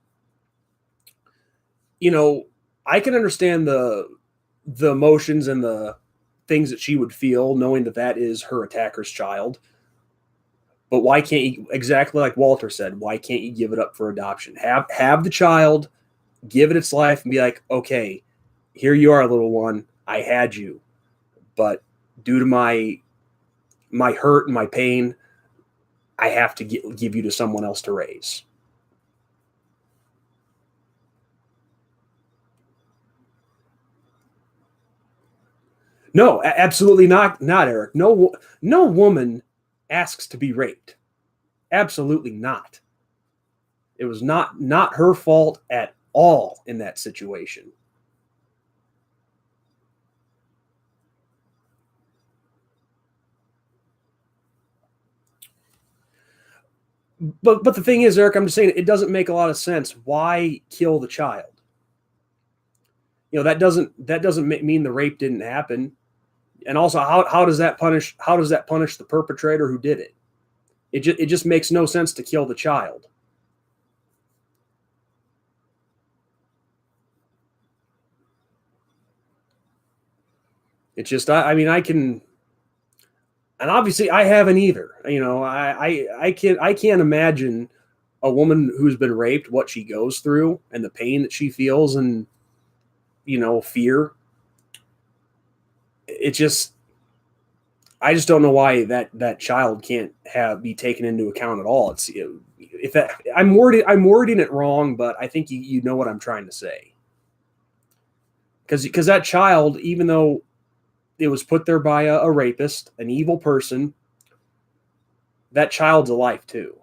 know, I can understand the emotions and the things that she would feel knowing that that is her attacker's child. But why can't you, exactly like Walter said, why can't you give it up for adoption? Have the child, give it its life, and be like, okay, here you are, little one. I had you, but due to my hurt and my pain, I have to give you to someone else to raise. No, absolutely not, Eric. No woman asks to be raped. Absolutely not. It was not her fault at all in that situation. But the thing is, Eric, I'm just saying it doesn't make a lot of sense. Why kill the child? You know, that doesn't mean the rape didn't happen. And also, how does that punish the perpetrator who did it? It just makes no sense to kill the child. It's just I mean I can, and obviously I haven't either. You know, I can't imagine a woman who's been raped, what she goes through and the pain that she feels, and you know, fear. It just, I just don't know why that child can't be taken into account at all. It's, if that, I'm wording it wrong, but I think you know what I'm trying to say. Because that child, even though it was put there by a rapist, an evil person, that child's a life too.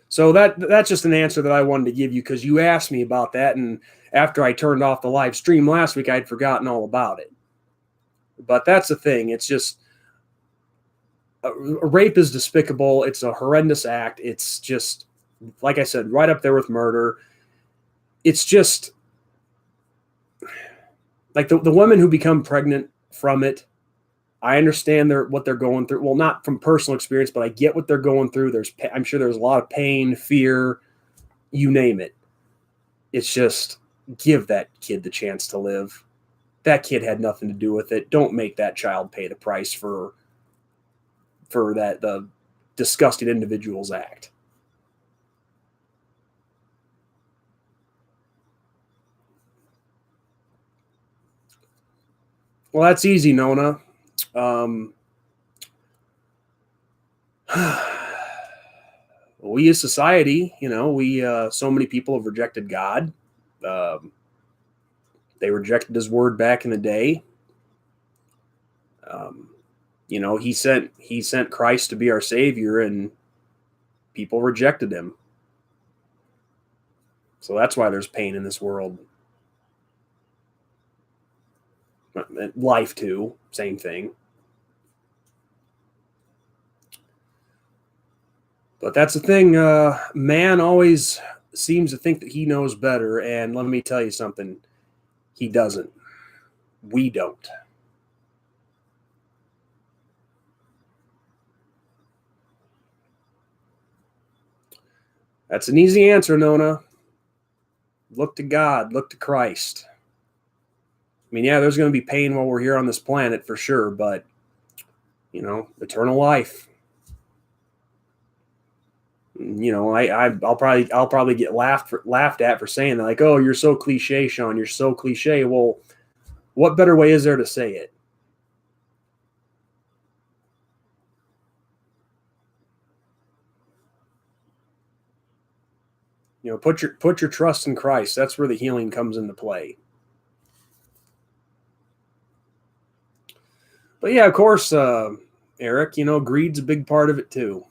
So that's just an answer that I wanted to give you because you asked me about that, and after I turned off the live stream last week, I'd forgotten all about it. But that's the thing. It's just, rape is despicable. It's a horrendous act. It's just, like I said, right up there with murder. It's just like the women who become pregnant from it. I understand what they're going through. Well, not from personal experience, but I get what they're going through. I'm sure there's a lot of pain, fear, you name it. It's just, give that kid the chance to live. That kid had nothing to do with it. Don't make that child pay the price for the disgusting individual's act. Well, that's easy, Nona. We as society, you know, so many people have rejected God. They rejected his word back in the day. You know, he sent Christ to be our savior, and people rejected him. So that's why there's pain in this world. Life too, same thing. But that's the thing. Man always seems to think that he knows better, and let me tell you something. He doesn't. We don't. That's an easy answer, Nona. Look to God. Look to Christ. I mean, yeah, there's going to be pain while we're here on this planet for sure, but, you know, eternal life. You know, I'll probably get laughed at for saying that, like, oh, you're so cliche, Sean, you're so cliche. Well, what better way is there to say it? You know, put your trust in Christ. That's where the healing comes into play. But yeah, of course, Eric, you know, greed's a big part of it too.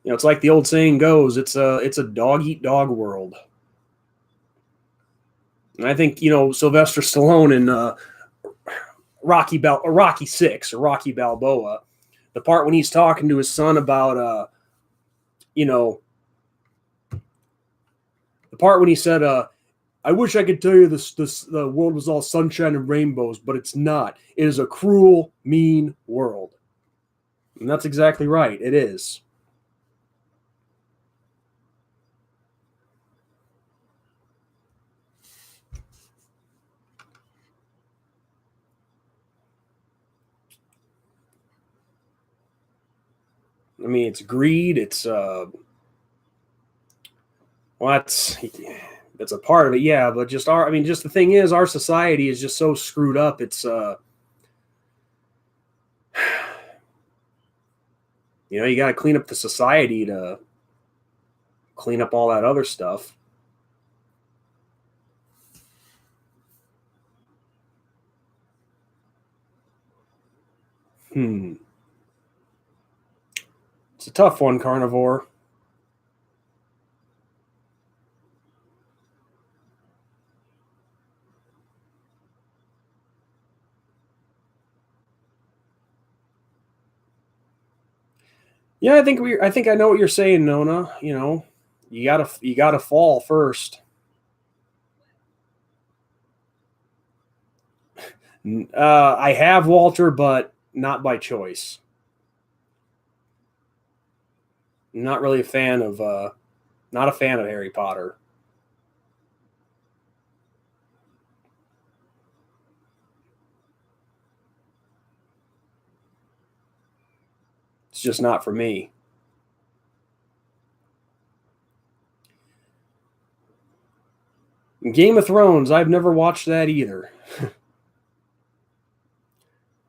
You know, it's like the old saying goes, it's a dog eat dog world. And I think, you know, Sylvester Stallone in Rocky 6 or Rocky Balboa, the part when he's talking to his son about you know, the part when he said I wish I could tell you the world was all sunshine and rainbows, but it's not. It is a cruel, mean world. And that's exactly right. It is. I mean, it's greed. It's well, that's a part of it, yeah. But just I mean, just the thing is, our society is just so screwed up. It's you know, you got to clean up the society to clean up all that other stuff. Hmm. It's a tough one, carnivore. Yeah, I think I know what you're saying, Nona. You know, you gotta fall first. I have Walter, but not by choice. Not really a fan of not a fan of Harry Potter. It's just not for me. Game of Thrones, I've never watched that either.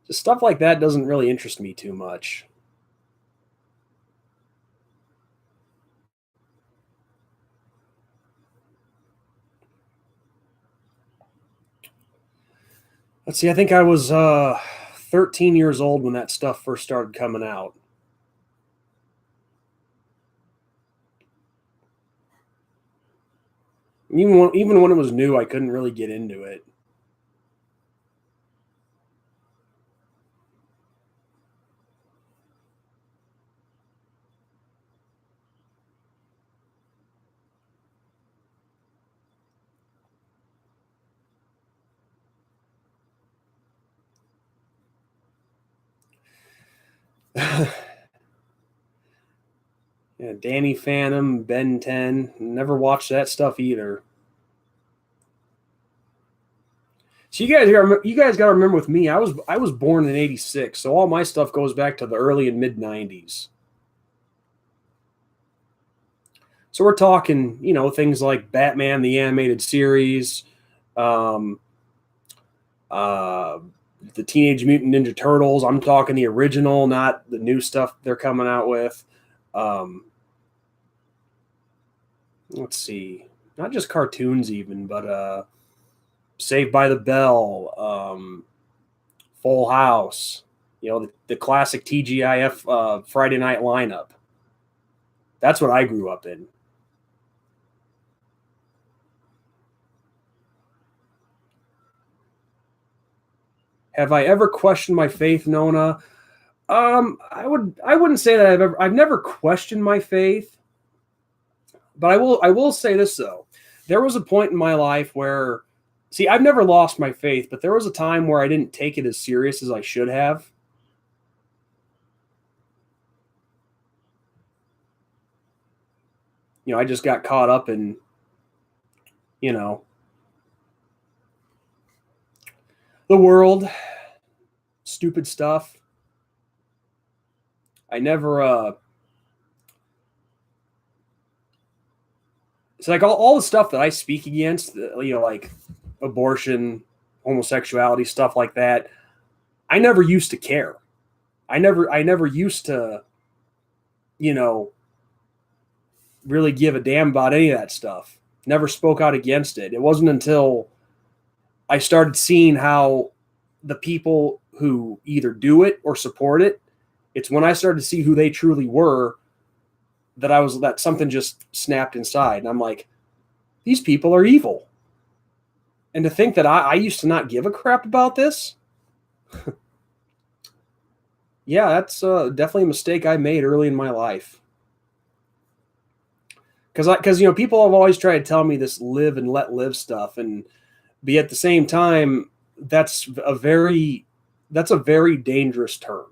Just stuff like that doesn't really interest me too much. Let's see, I think I was 13 years old when that stuff first started coming out. Even when it was new, I couldn't really get into it. Yeah, Danny Phantom, Ben 10. Never watched that stuff either. So you guys got to remember with me, I was born in '86, so all my stuff goes back to the early and mid '90s. So we're talking, you know, things like Batman the animated series, um, uh, the Teenage Mutant Ninja Turtles. I'm talking the original, not the new stuff they're coming out with. Um, let's see, not just cartoons even, but Saved by the Bell, Full House. You know, the classic TGIF Friday night lineup. That's what I grew up in. Have I ever questioned my faith, Nona? I wouldn't say that I've never questioned my faith, but I will say this though. There was a point in my life where, see, I've never lost my faith, but there was a time where I didn't take it as serious as I should have. You know, I just got caught up in, you know, the world, stupid stuff. I never it's like all the stuff that I speak against, like abortion, homosexuality, stuff like that. I never used to care. I never used to, you know, really give a damn about any of that stuff. Never spoke out against it. It wasn't until I started seeing how the people who either do it or support it, it's when I started to see who they truly were that something just snapped inside. And I'm like, these people are evil. And to think that I used to not give a crap about this, yeah, that's definitely a mistake I made early in my life. Because people have always tried to tell me this live and let live stuff, and be at the same time, that's a very dangerous term.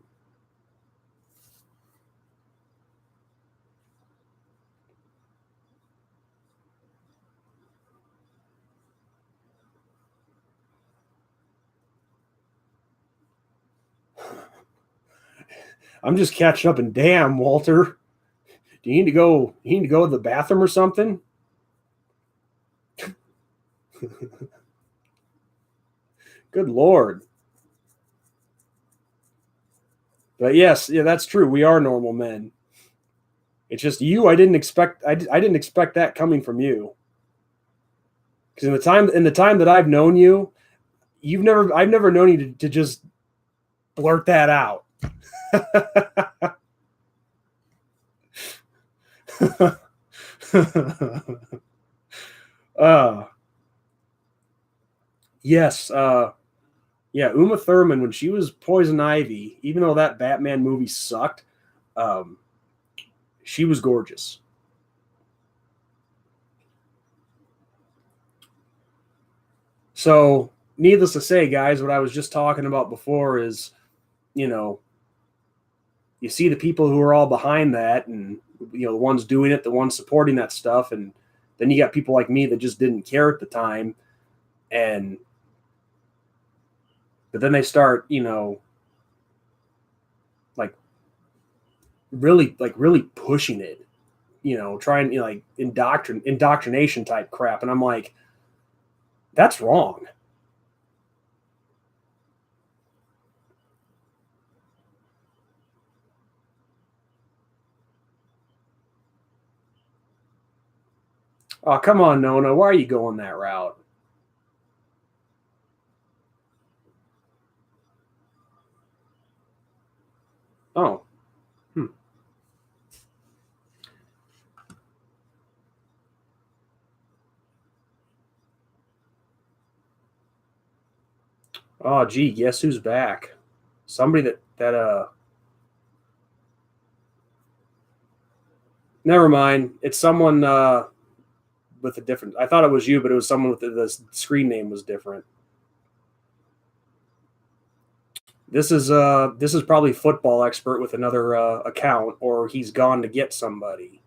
I'm just catching up, and damn, Walter, do you need to go? You need to go to the bathroom or something? Good Lord. But yes, yeah, that's true. We are normal men. It's just you. I didn't expect. I didn't expect that coming from you. Because in the time that I've known you, I've never known you to just blurt that out. uh, yes. Yeah, Uma Thurman, when she was Poison Ivy, even though that Batman movie sucked, um, she was gorgeous. So, needless to say, guys, what I was just talking about before is, you know, you see the people who are all behind that, and the ones doing it, the ones supporting that stuff, and then you got people like me that just didn't care at the time, and but then they start, like really pushing it, trying, like indoctrination type crap, and I'm like, that's wrong. Oh, come on, Nona. Why are you going that route? Oh. Hmm. Oh, gee, guess who's back? Somebody that never mind. It's someone with a different. I thought it was you, but it was someone with the screen name was different. This is probably football expert with another account, or he's gone to get somebody.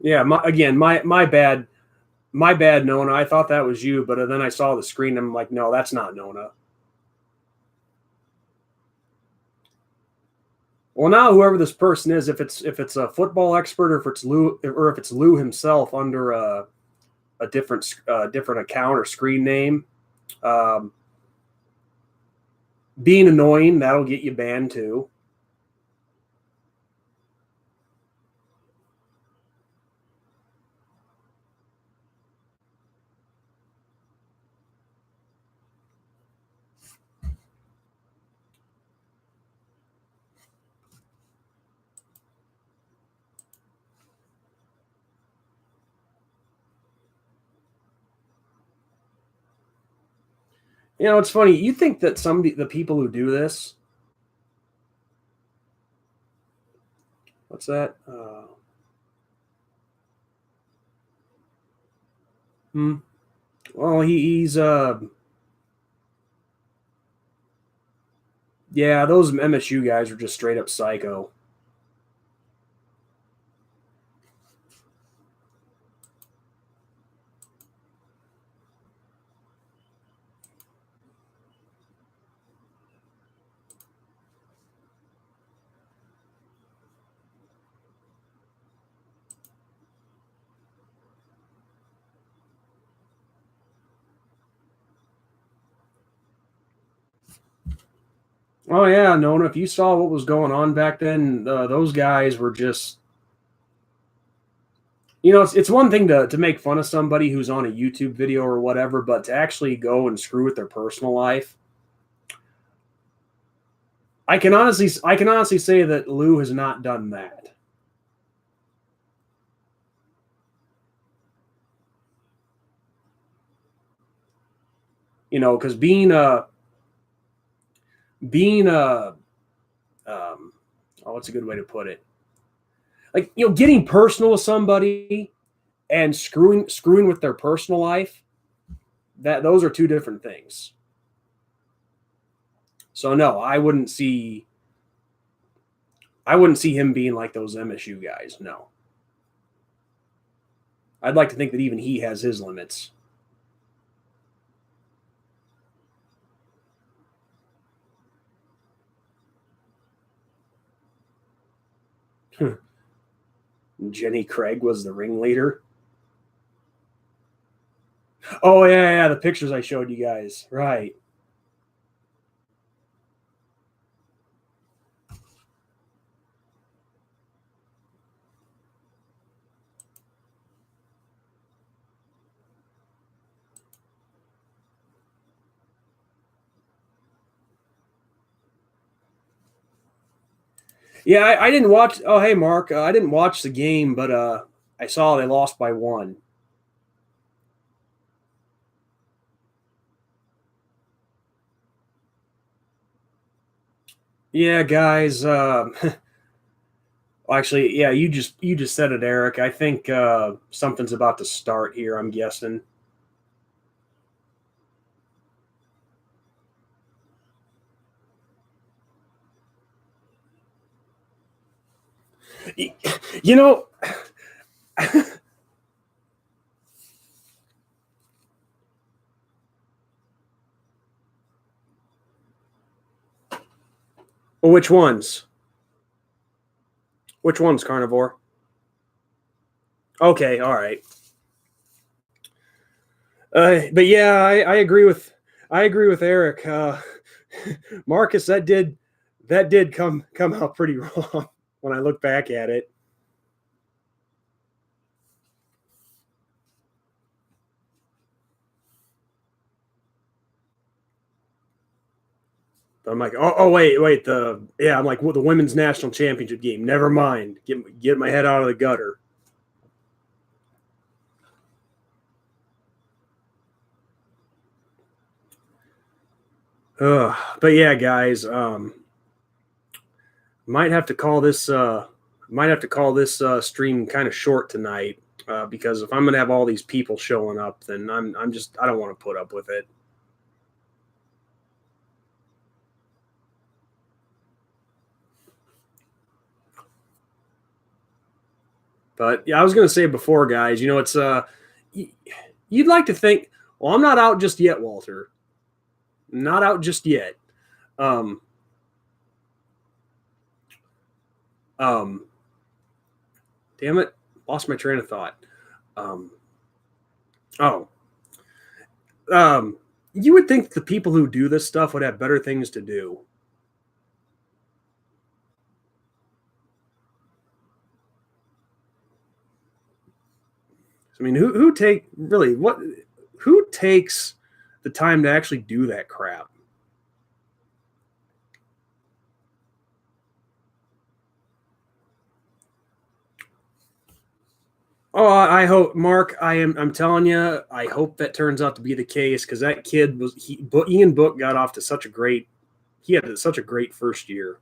Yeah, my bad. My bad, Nona. I thought that was you, but then I saw the screen and I'm like, no, that's not Nona. Well, now whoever this person is, if it's a football expert, or if it's Lou himself under a different account or screen name, um, being annoying, that'll get you banned too. It's funny. You think that the people who do this, what's that? Hmm. Well, he's Yeah, those MSU guys were just straight up psycho. Oh yeah, Nona, if you saw what was going on back then, those guys were just, it's one thing to make fun of somebody who's on a YouTube video or whatever, but to actually go and screw with their personal life. I can honestly say that Lou has not done that. Because being what's a good way to put it? Like, getting personal with somebody and screwing with their personal life, that those are two different things. So no, I wouldn't see him being like those MSU guys. No. I'd like to think that even he has his limits. Jenny Craig was the ringleader. Oh yeah, the pictures I showed you guys. Right. Yeah, I didn't watch. Oh, hey, Mark, I didn't watch the game, but I saw they lost by 1. Yeah, guys. Actually, yeah, you just said it, Eric. I think something's about to start here. I'm guessing. You know, which ones? Which ones, Carnivore? Okay, all right. But yeah, I agree with Eric. Marcus, that did come out pretty wrong when I look back at it. I'm like, oh wait, I'm like, well, the women's national championship game. Never mind. Get my head out of the gutter. But yeah, guys, might have to call this stream kind of short tonight, because if I'm gonna have all these people showing up, then I don't want to put up with it. But yeah, I was gonna say before, guys, it's you'd like to think, well, I'm not out just yet, Walter. Not out just yet. Um, um, damn it, lost my train of thought. Oh, you would think the people who do this stuff would have better things to do. I mean, who takes the time to actually do that crap? Oh, I hope, Mark. I'm telling you, I hope that turns out to be the case, because that kid Ian Book got off to such a great. He had such a great first year.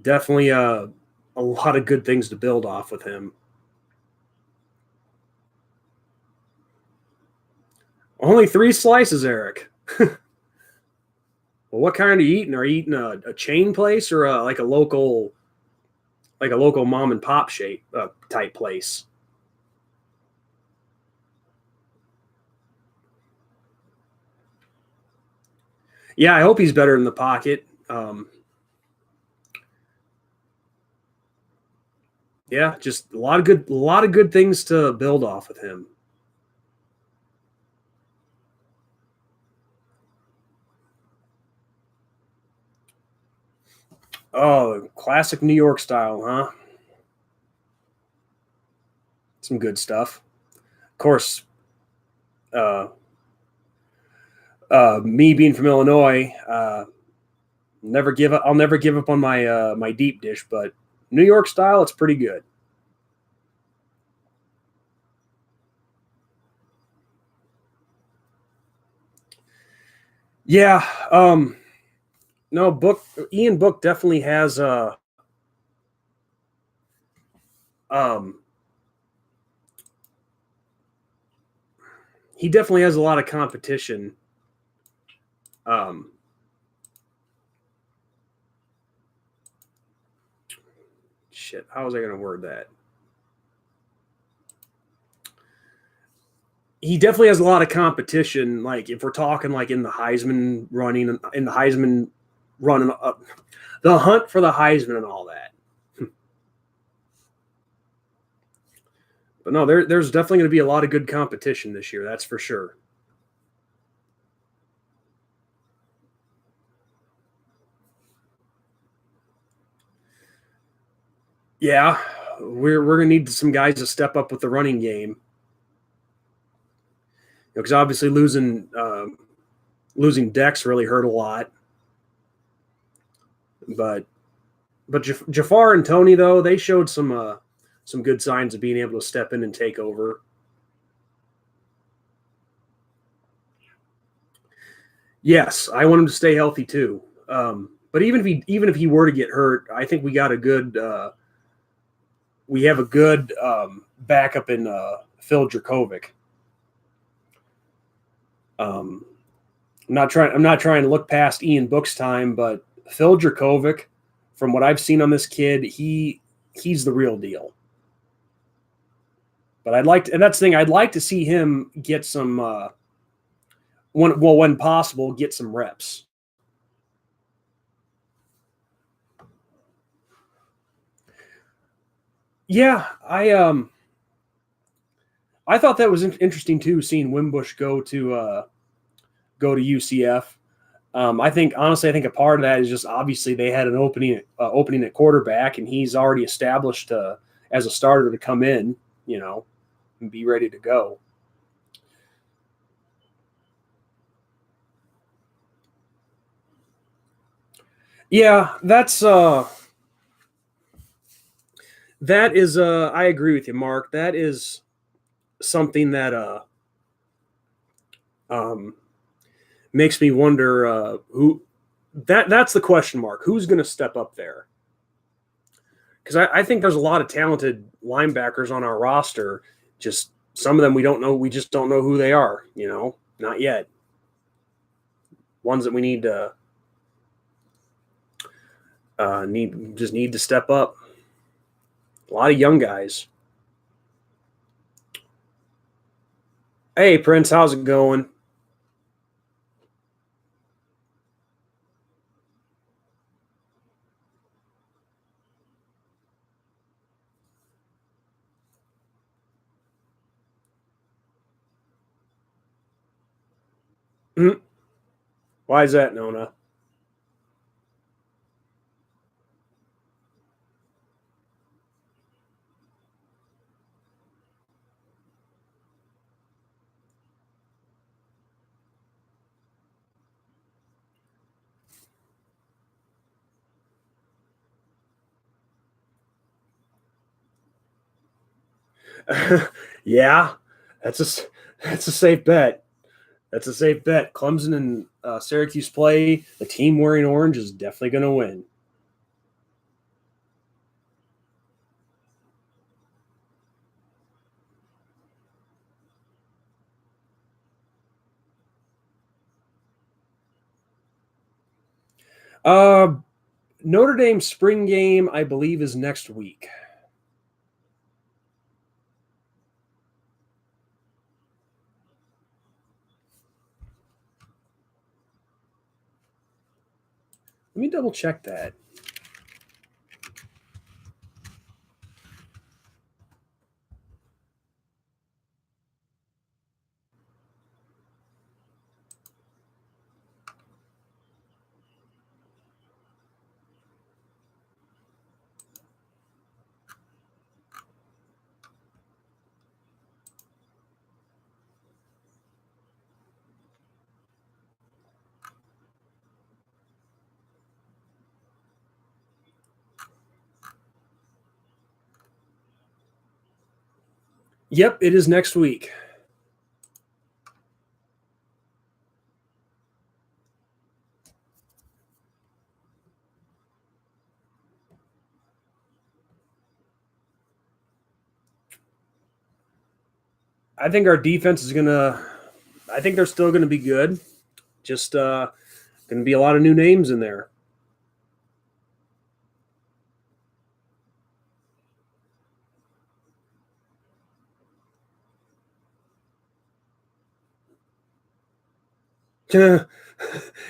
Definitely a lot of good things to build off with him. Only 3 slices, Eric. Well, what kind are you eating? Are you eating a chain place or like a local mom and pop shape type place? Yeah, I hope he's better in the pocket. Yeah, just a lot of good things to build off with him. Oh, classic New York style, huh? Some good stuff. Of course, uh, me being from Illinois, never give up. I'll never give up on my deep dish, but New York style, it's pretty good. Yeah. No, Ian Book definitely has um he definitely has a lot of competition. Um, shit, how was I going to word that? He definitely has a lot of competition. Like if we're talking like in the Heisman running, in the Heisman running up, the hunt for the Heisman and all that. But no, there's definitely going to be a lot of good competition this year. That's for sure. Yeah, we're going to need some guys to step up with the running game. Because obviously losing Dex really hurt a lot. But Jafar and Tony though they showed some good signs of being able to step in and take over. Yes, I want him to stay healthy too. But even if he were to get hurt, I think we have a good backup in Phil Dracovic. Um, I'm not trying to look past Ian Book's time, but Phil Dracovic, from what I've seen on this kid, he's the real deal. But and that's the thing, I'd like to see him get some when possible, get some reps. Yeah, I thought that was interesting too, seeing Wimbush go to UCF. I think a part of that is just obviously they had an opening at quarterback, and he's already established as a starter to come in, and be ready to go. Yeah, that is I agree with you, Mark. That is something that um, makes me wonder who that's the question mark. Who's going to step up there? Because I think there's a lot of talented linebackers on our roster. Just some of them we don't know. We just don't know who they are. Not yet. Ones that we need to need to step up. A lot of young guys. Hey Prince, how's it going? Mm-hmm. Why is that, Nona? Yeah, that's a safe bet. That's a safe bet. Clemson and Syracuse play. The team wearing orange is definitely going to win. Notre Dame spring game, I believe, is next week. Let me double check that. Yep, it is next week. I think our defense is I think they're still gonna be good. Just gonna be a lot of new names in there.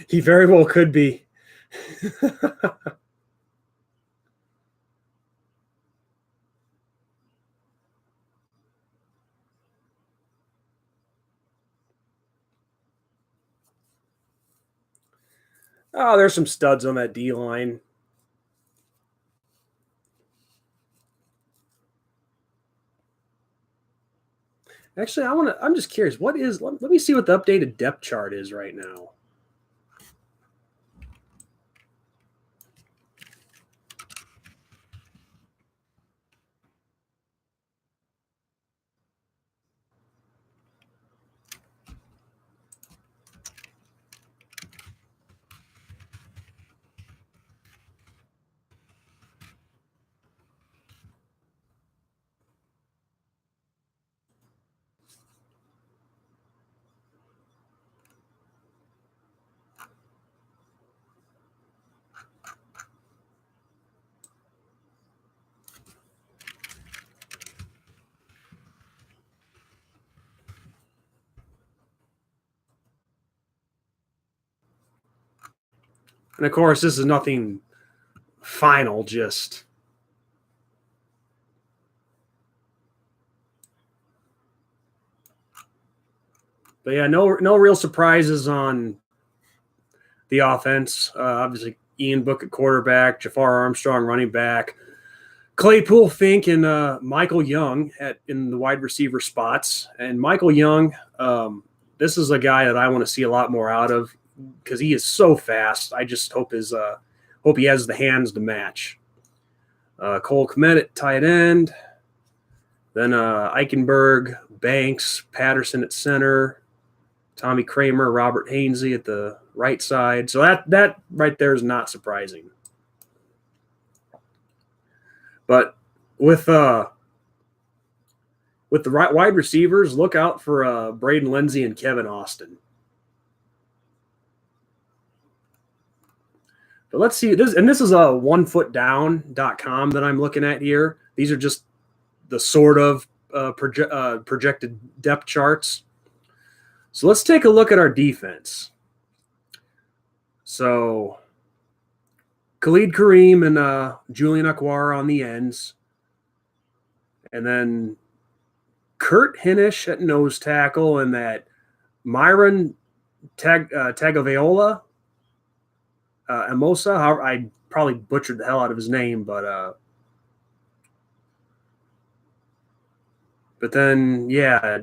He very well could be. Oh, there's some studs on that D line. Actually, I'm just curious. Let me see what the updated depth chart is right now. And of course, this is nothing final, just but yeah, no real surprises on the offense. Obviously, Ian Book at quarterback, Jafar Armstrong running back, Claypool, Fink, and Michael Young in the wide receiver spots. And Michael Young, this is a guy that I want to see a lot more out of because he is so fast. I just hope he has the hands to match. Cole Kmet at tight end, then Eichenberg, Banks, Patterson at center, Tommy Kramer, Robert Hainsey at the right side. So that right there is not surprising. But with the right wide receivers, look out for Braden Lindsey and Kevin Austin. But let's see this, and this is a onefootdown.com that I'm looking at here. These are just the sort of projected depth charts. So let's take a look at our defense. So Khalid Kareem and Julian Akwar on the ends. And then Kurt Hinish at nose tackle and that Myron Tagovailoa, Emosa. I probably butchered the hell out of his name, but then, yeah,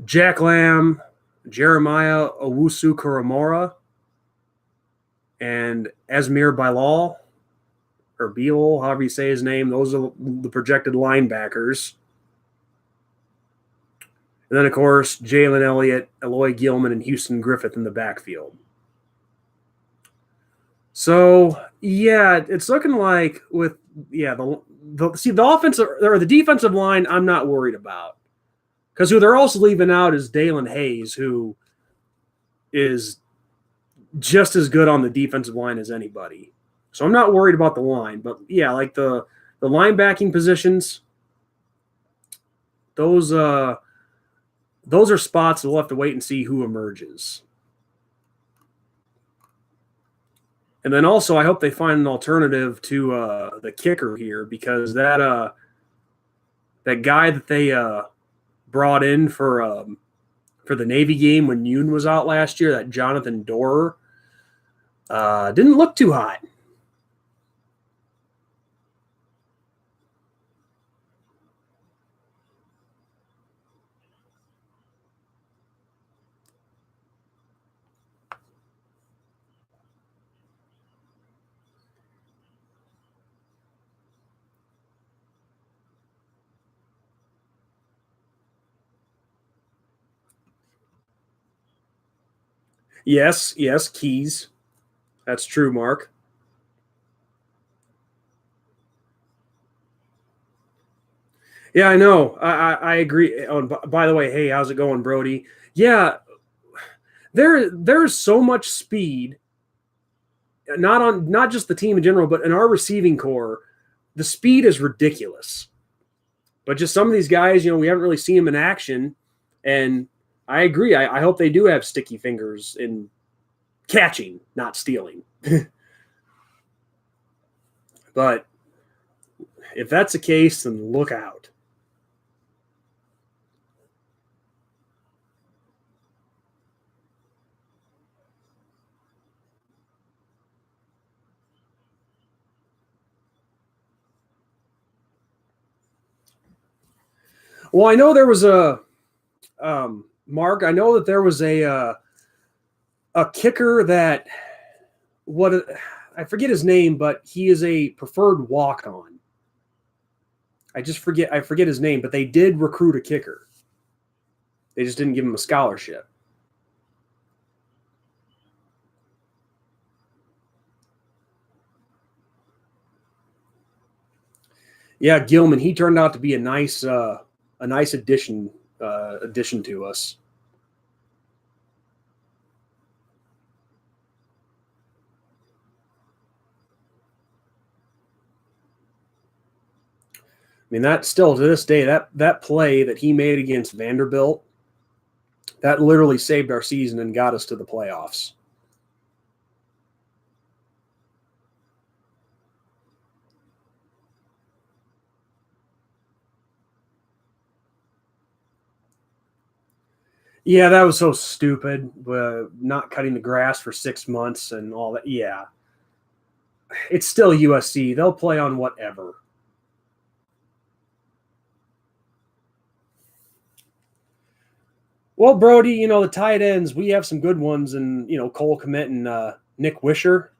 Jack Lamb, Jeremiah Owusu Koromora, and Esmir Bilal, or Bilal, however you say his name. Those are the projected linebackers. And then, of course, Jalen Elliott, Eloy Gilman, and Houston Griffith in the backfield. So, yeah, it's looking like with, yeah, the offensive or the defensive line, I'm not worried about. Because who they're also leaving out is Dalen Hayes, who is just as good on the defensive line as anybody. So I'm not worried about the line. But, yeah, like the linebacking positions, those are spots we'll have to wait and see who emerges. And then also, I hope they find an alternative to the kicker here, because that guy that they brought in for the Navy game when Yoon was out last year, that Jonathan Dorer, didn't look too hot. Yes, Keys. That's true, Mark. Yeah, I know. I agree. Oh, by the way, hey, how's it going, Brody? Yeah, there's so much speed, not just the team in general, but in our receiving core, the speed is ridiculous. But just some of these guys, we haven't really seen them in action, and I agree. I hope they do have sticky fingers in catching, not stealing. But if that's the case, then look out. Well, I know there was Mark. I know that there was a kicker that I forget his name, but he is a preferred walk-on. I forget his name, but they did recruit a kicker. They just didn't give him a scholarship. Yeah, Gilman. He turned out to be a nice addition to us. I mean, that still to this day, that play that he made against Vanderbilt, that literally saved our season and got us to the playoffs. Yeah, that was so stupid. Not cutting the grass for 6 months and all that. Yeah. It's still USC. They'll play on whatever. Well, Brody, the tight ends, we have some good ones, and Cole Kmet and Nick Wisher,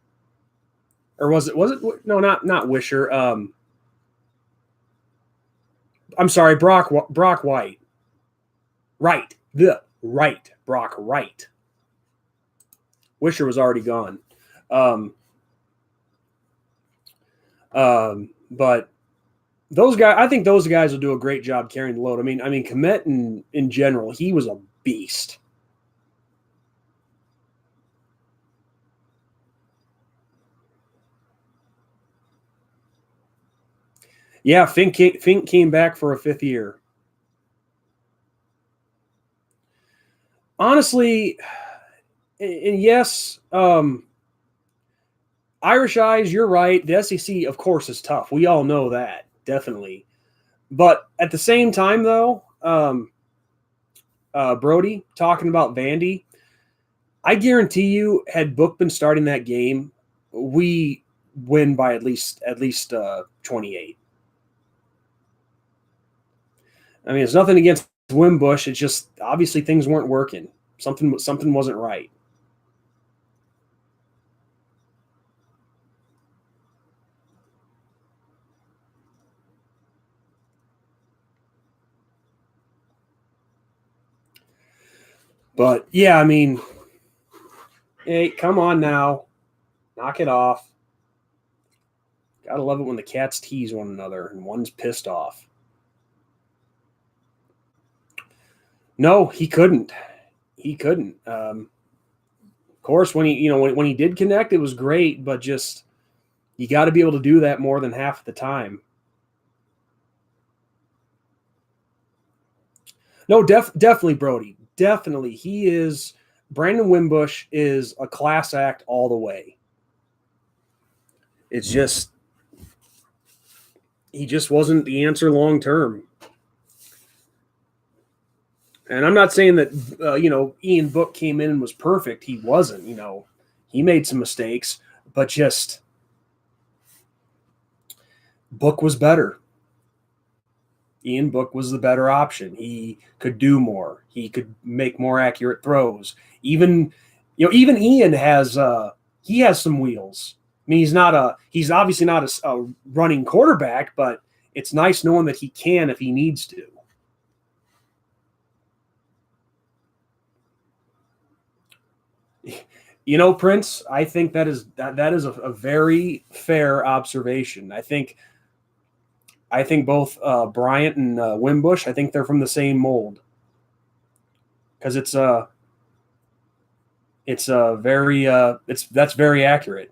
or was it? No, not Wisher. I'm sorry, Brock White. Right, Brock Wright. Wisher was already gone. But those guys, I think those guys will do a great job carrying the load. I mean, Kmet in general, he was a beast. Yeah, Fink came back for a 5th year. Honestly, and yes, Irish Eyes, you're right. The SEC, of course, is tough. We all know that, definitely. But at the same time, though, Brody, talking about Vandy, I guarantee you, had Book been starting that game, we win by at least 28. I mean, it's nothing against Wimbush. It's just obviously things weren't working. Something wasn't right. But yeah, I mean, hey, come on now, knock it off. Gotta love it when the cats tease one another and one's pissed off. No, he couldn't. Of course, when when he did connect, it was great, but just you got to be able to do that more than half the time. No, definitely Brody. Definitely. He is Brandon Wimbush is a class act all the way. It's just he just wasn't the answer long term. And I'm not saying that Ian Book came in and was perfect. He wasn't. He made some mistakes, but just Book was better. Ian Book was the better option. He could do more. He could make more accurate throws. Even Ian has he has some wheels. I mean, he's obviously not a running quarterback, but it's nice knowing that he can if he needs to. Prince, I think that is a very fair observation. I think both Bryant and Wimbush, I think they're from the same mold. Because that's very accurate.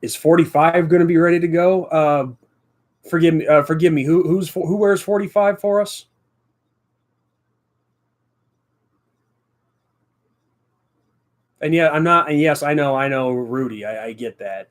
Is 45 going to be ready to go? Forgive me. Who wears 45 for us? And yeah, I'm not. And yes, I know, Rudy. I get that.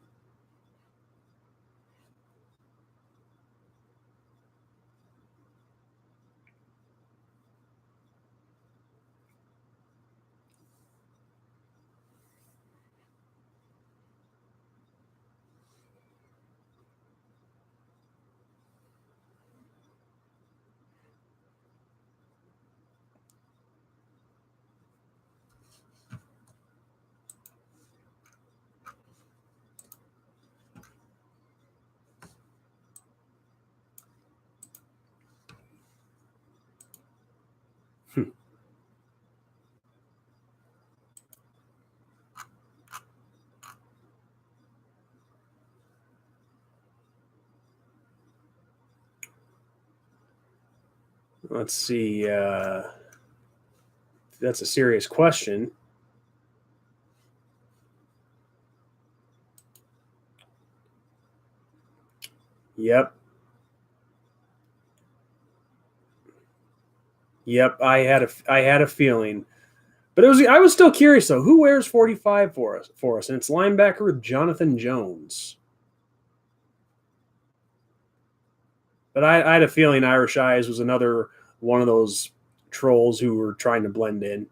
Let's see. That's a serious question. Yep. Yep. I had a feeling, but I was still curious though. Who wears 45 for us? And it's linebacker Jonathan Jones. But I had a feeling Irish Eyes was another one of those trolls who were trying to blend in.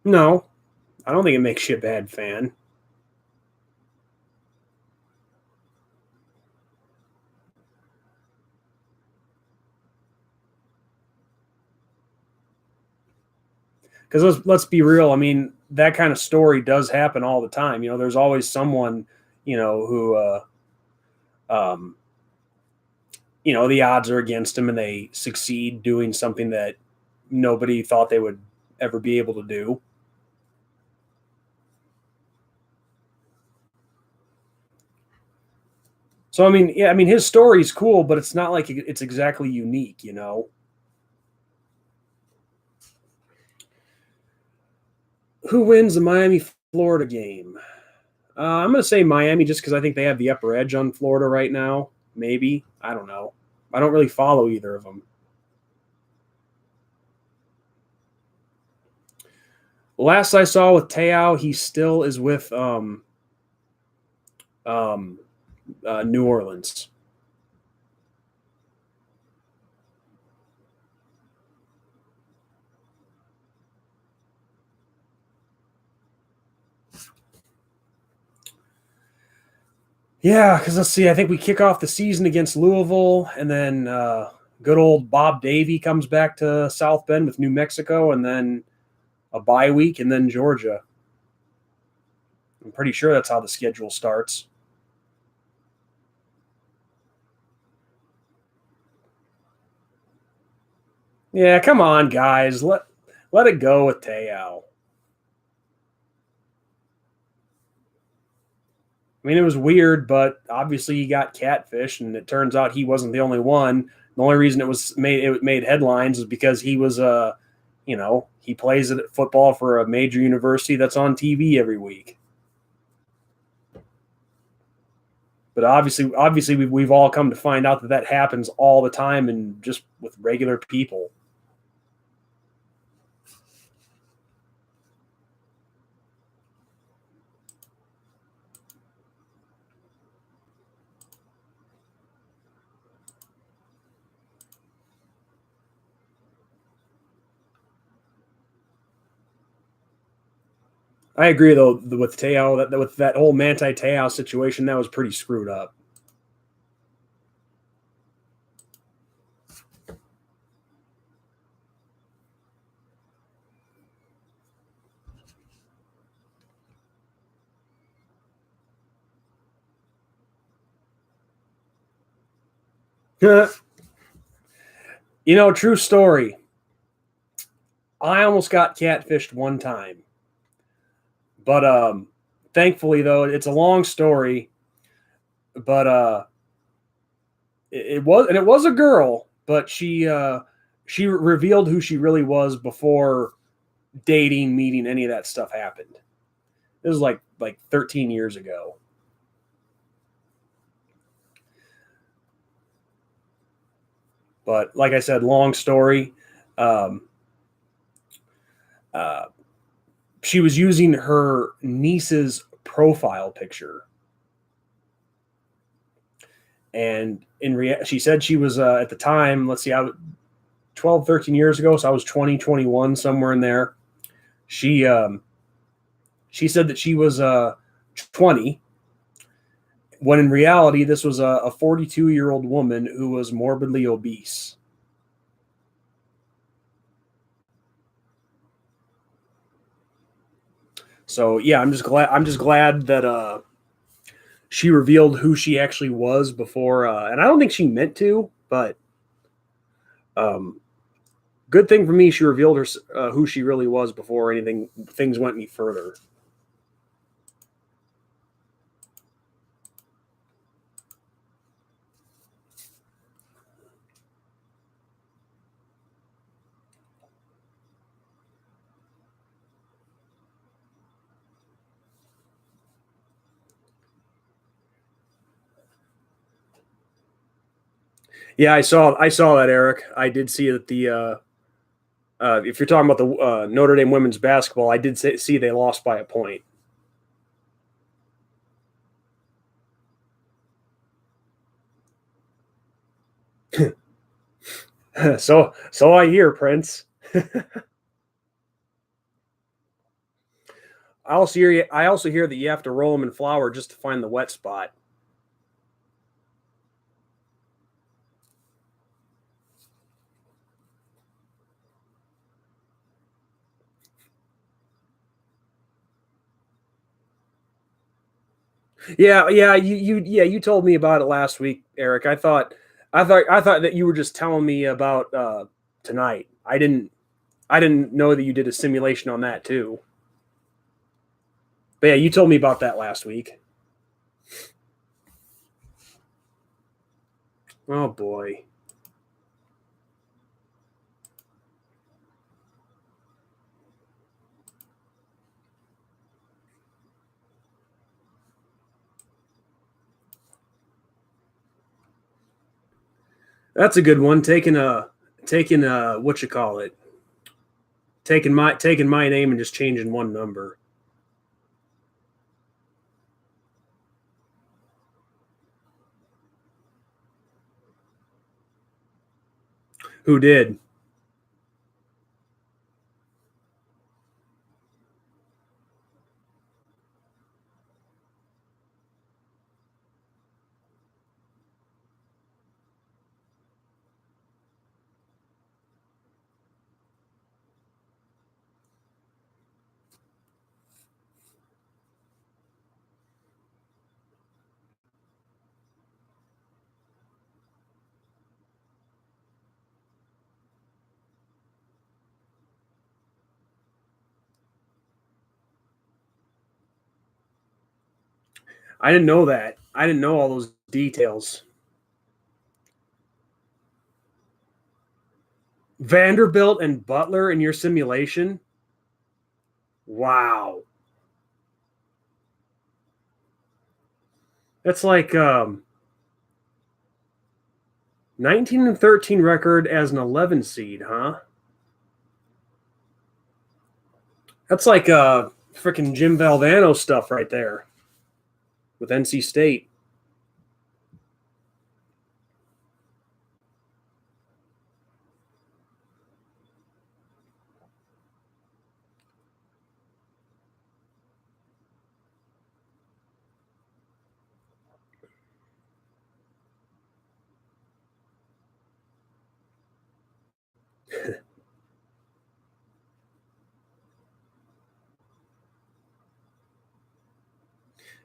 No, I don't think it makes you a bad fan. Because let's be real. I mean, that kind of story does happen all the time. There's always someone, who, um, the odds are against them and they succeed doing something that nobody thought they would ever be able to do. So I mean, yeah, I mean his story's cool, but it's not like it's exactly unique. Who wins the Miami Florida game? I'm going to say Miami just because I think they have the upper edge on Florida right now. Maybe. I don't know. I don't really follow either of them. Last I saw with Te'o, he still is with New Orleans. Yeah, because let's see. I think we kick off the season against Louisville, and then good old Bob Davie comes back to South Bend with New Mexico, and then a bye week, and then Georgia. I'm pretty sure that's how the schedule starts. Yeah, come on, guys. Let it go with Te'o. I mean, it was weird, but obviously he got catfish, and it turns out he wasn't the only one. The only reason it made headlines is because he was he plays football for a major university that's on TV every week. But obviously we've all come to find out that happens all the time, and just with regular people. I agree though with Te'o that with that whole Manti Te'o situation, that was pretty screwed up. True story. I almost got catfished one time, but thankfully though it's a long story. But it was a girl, but she revealed who she really was before dating, meeting, any of that stuff happened. This was like 13 years ago. But like I said, long story. Um, uh, she was using her niece's profile picture, and she said she was at the time. Let's see, 12, 13 years ago, so I was 20, 21, somewhere in there. She she said that she was 20, when in reality this was a 42-year-old woman who was morbidly obese. So yeah, I'm just glad that she revealed who she actually was before, and I don't think she meant to, but um, good thing for me, she revealed who she really was before things went any further. Yeah, I saw that, Eric. I did see that if you're talking about the Notre Dame women's basketball, I did see they lost by a point. So I hear, Prince. I also hear that you have to roll them in flour just to find the wet spot. Yeah, you told me about it last week, Eric. I thought that you were just telling me about tonight. I didn't know that you did a simulation on that too. But yeah, you told me about that last week. Oh boy. That's a good one. Taking what you call it? Taking my name and just changing one number. Who did? I didn't know that. I didn't know all those details. Vanderbilt and Butler in your simulation? Wow. That's like 19-13 record as an 11 seed, huh? That's like freaking Jim Valvano stuff right there with NC State.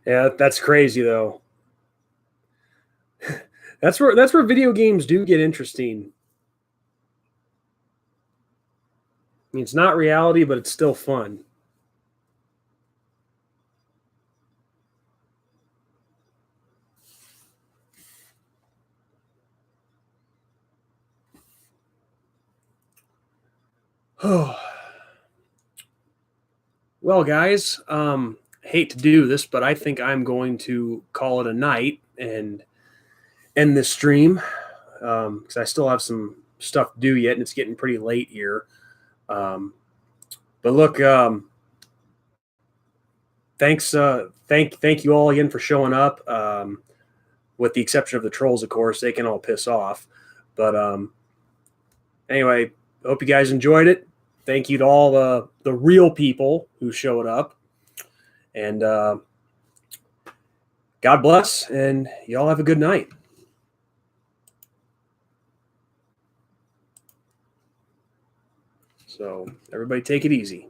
Yeah, that's crazy though. That's where video games do get interesting. I mean, it's not reality, but it's still fun. Oh. Well, guys, hate to do this, but I think I'm going to call it a night and end this stream because I still have some stuff to do yet, and it's getting pretty late here. But look, thanks, thank you all again for showing up. With the exception of the trolls, of course, they can all piss off. But anyway, hope you guys enjoyed it. Thank you to all the real people who showed up. And God bless, and y'all have a good night. So everybody take it easy.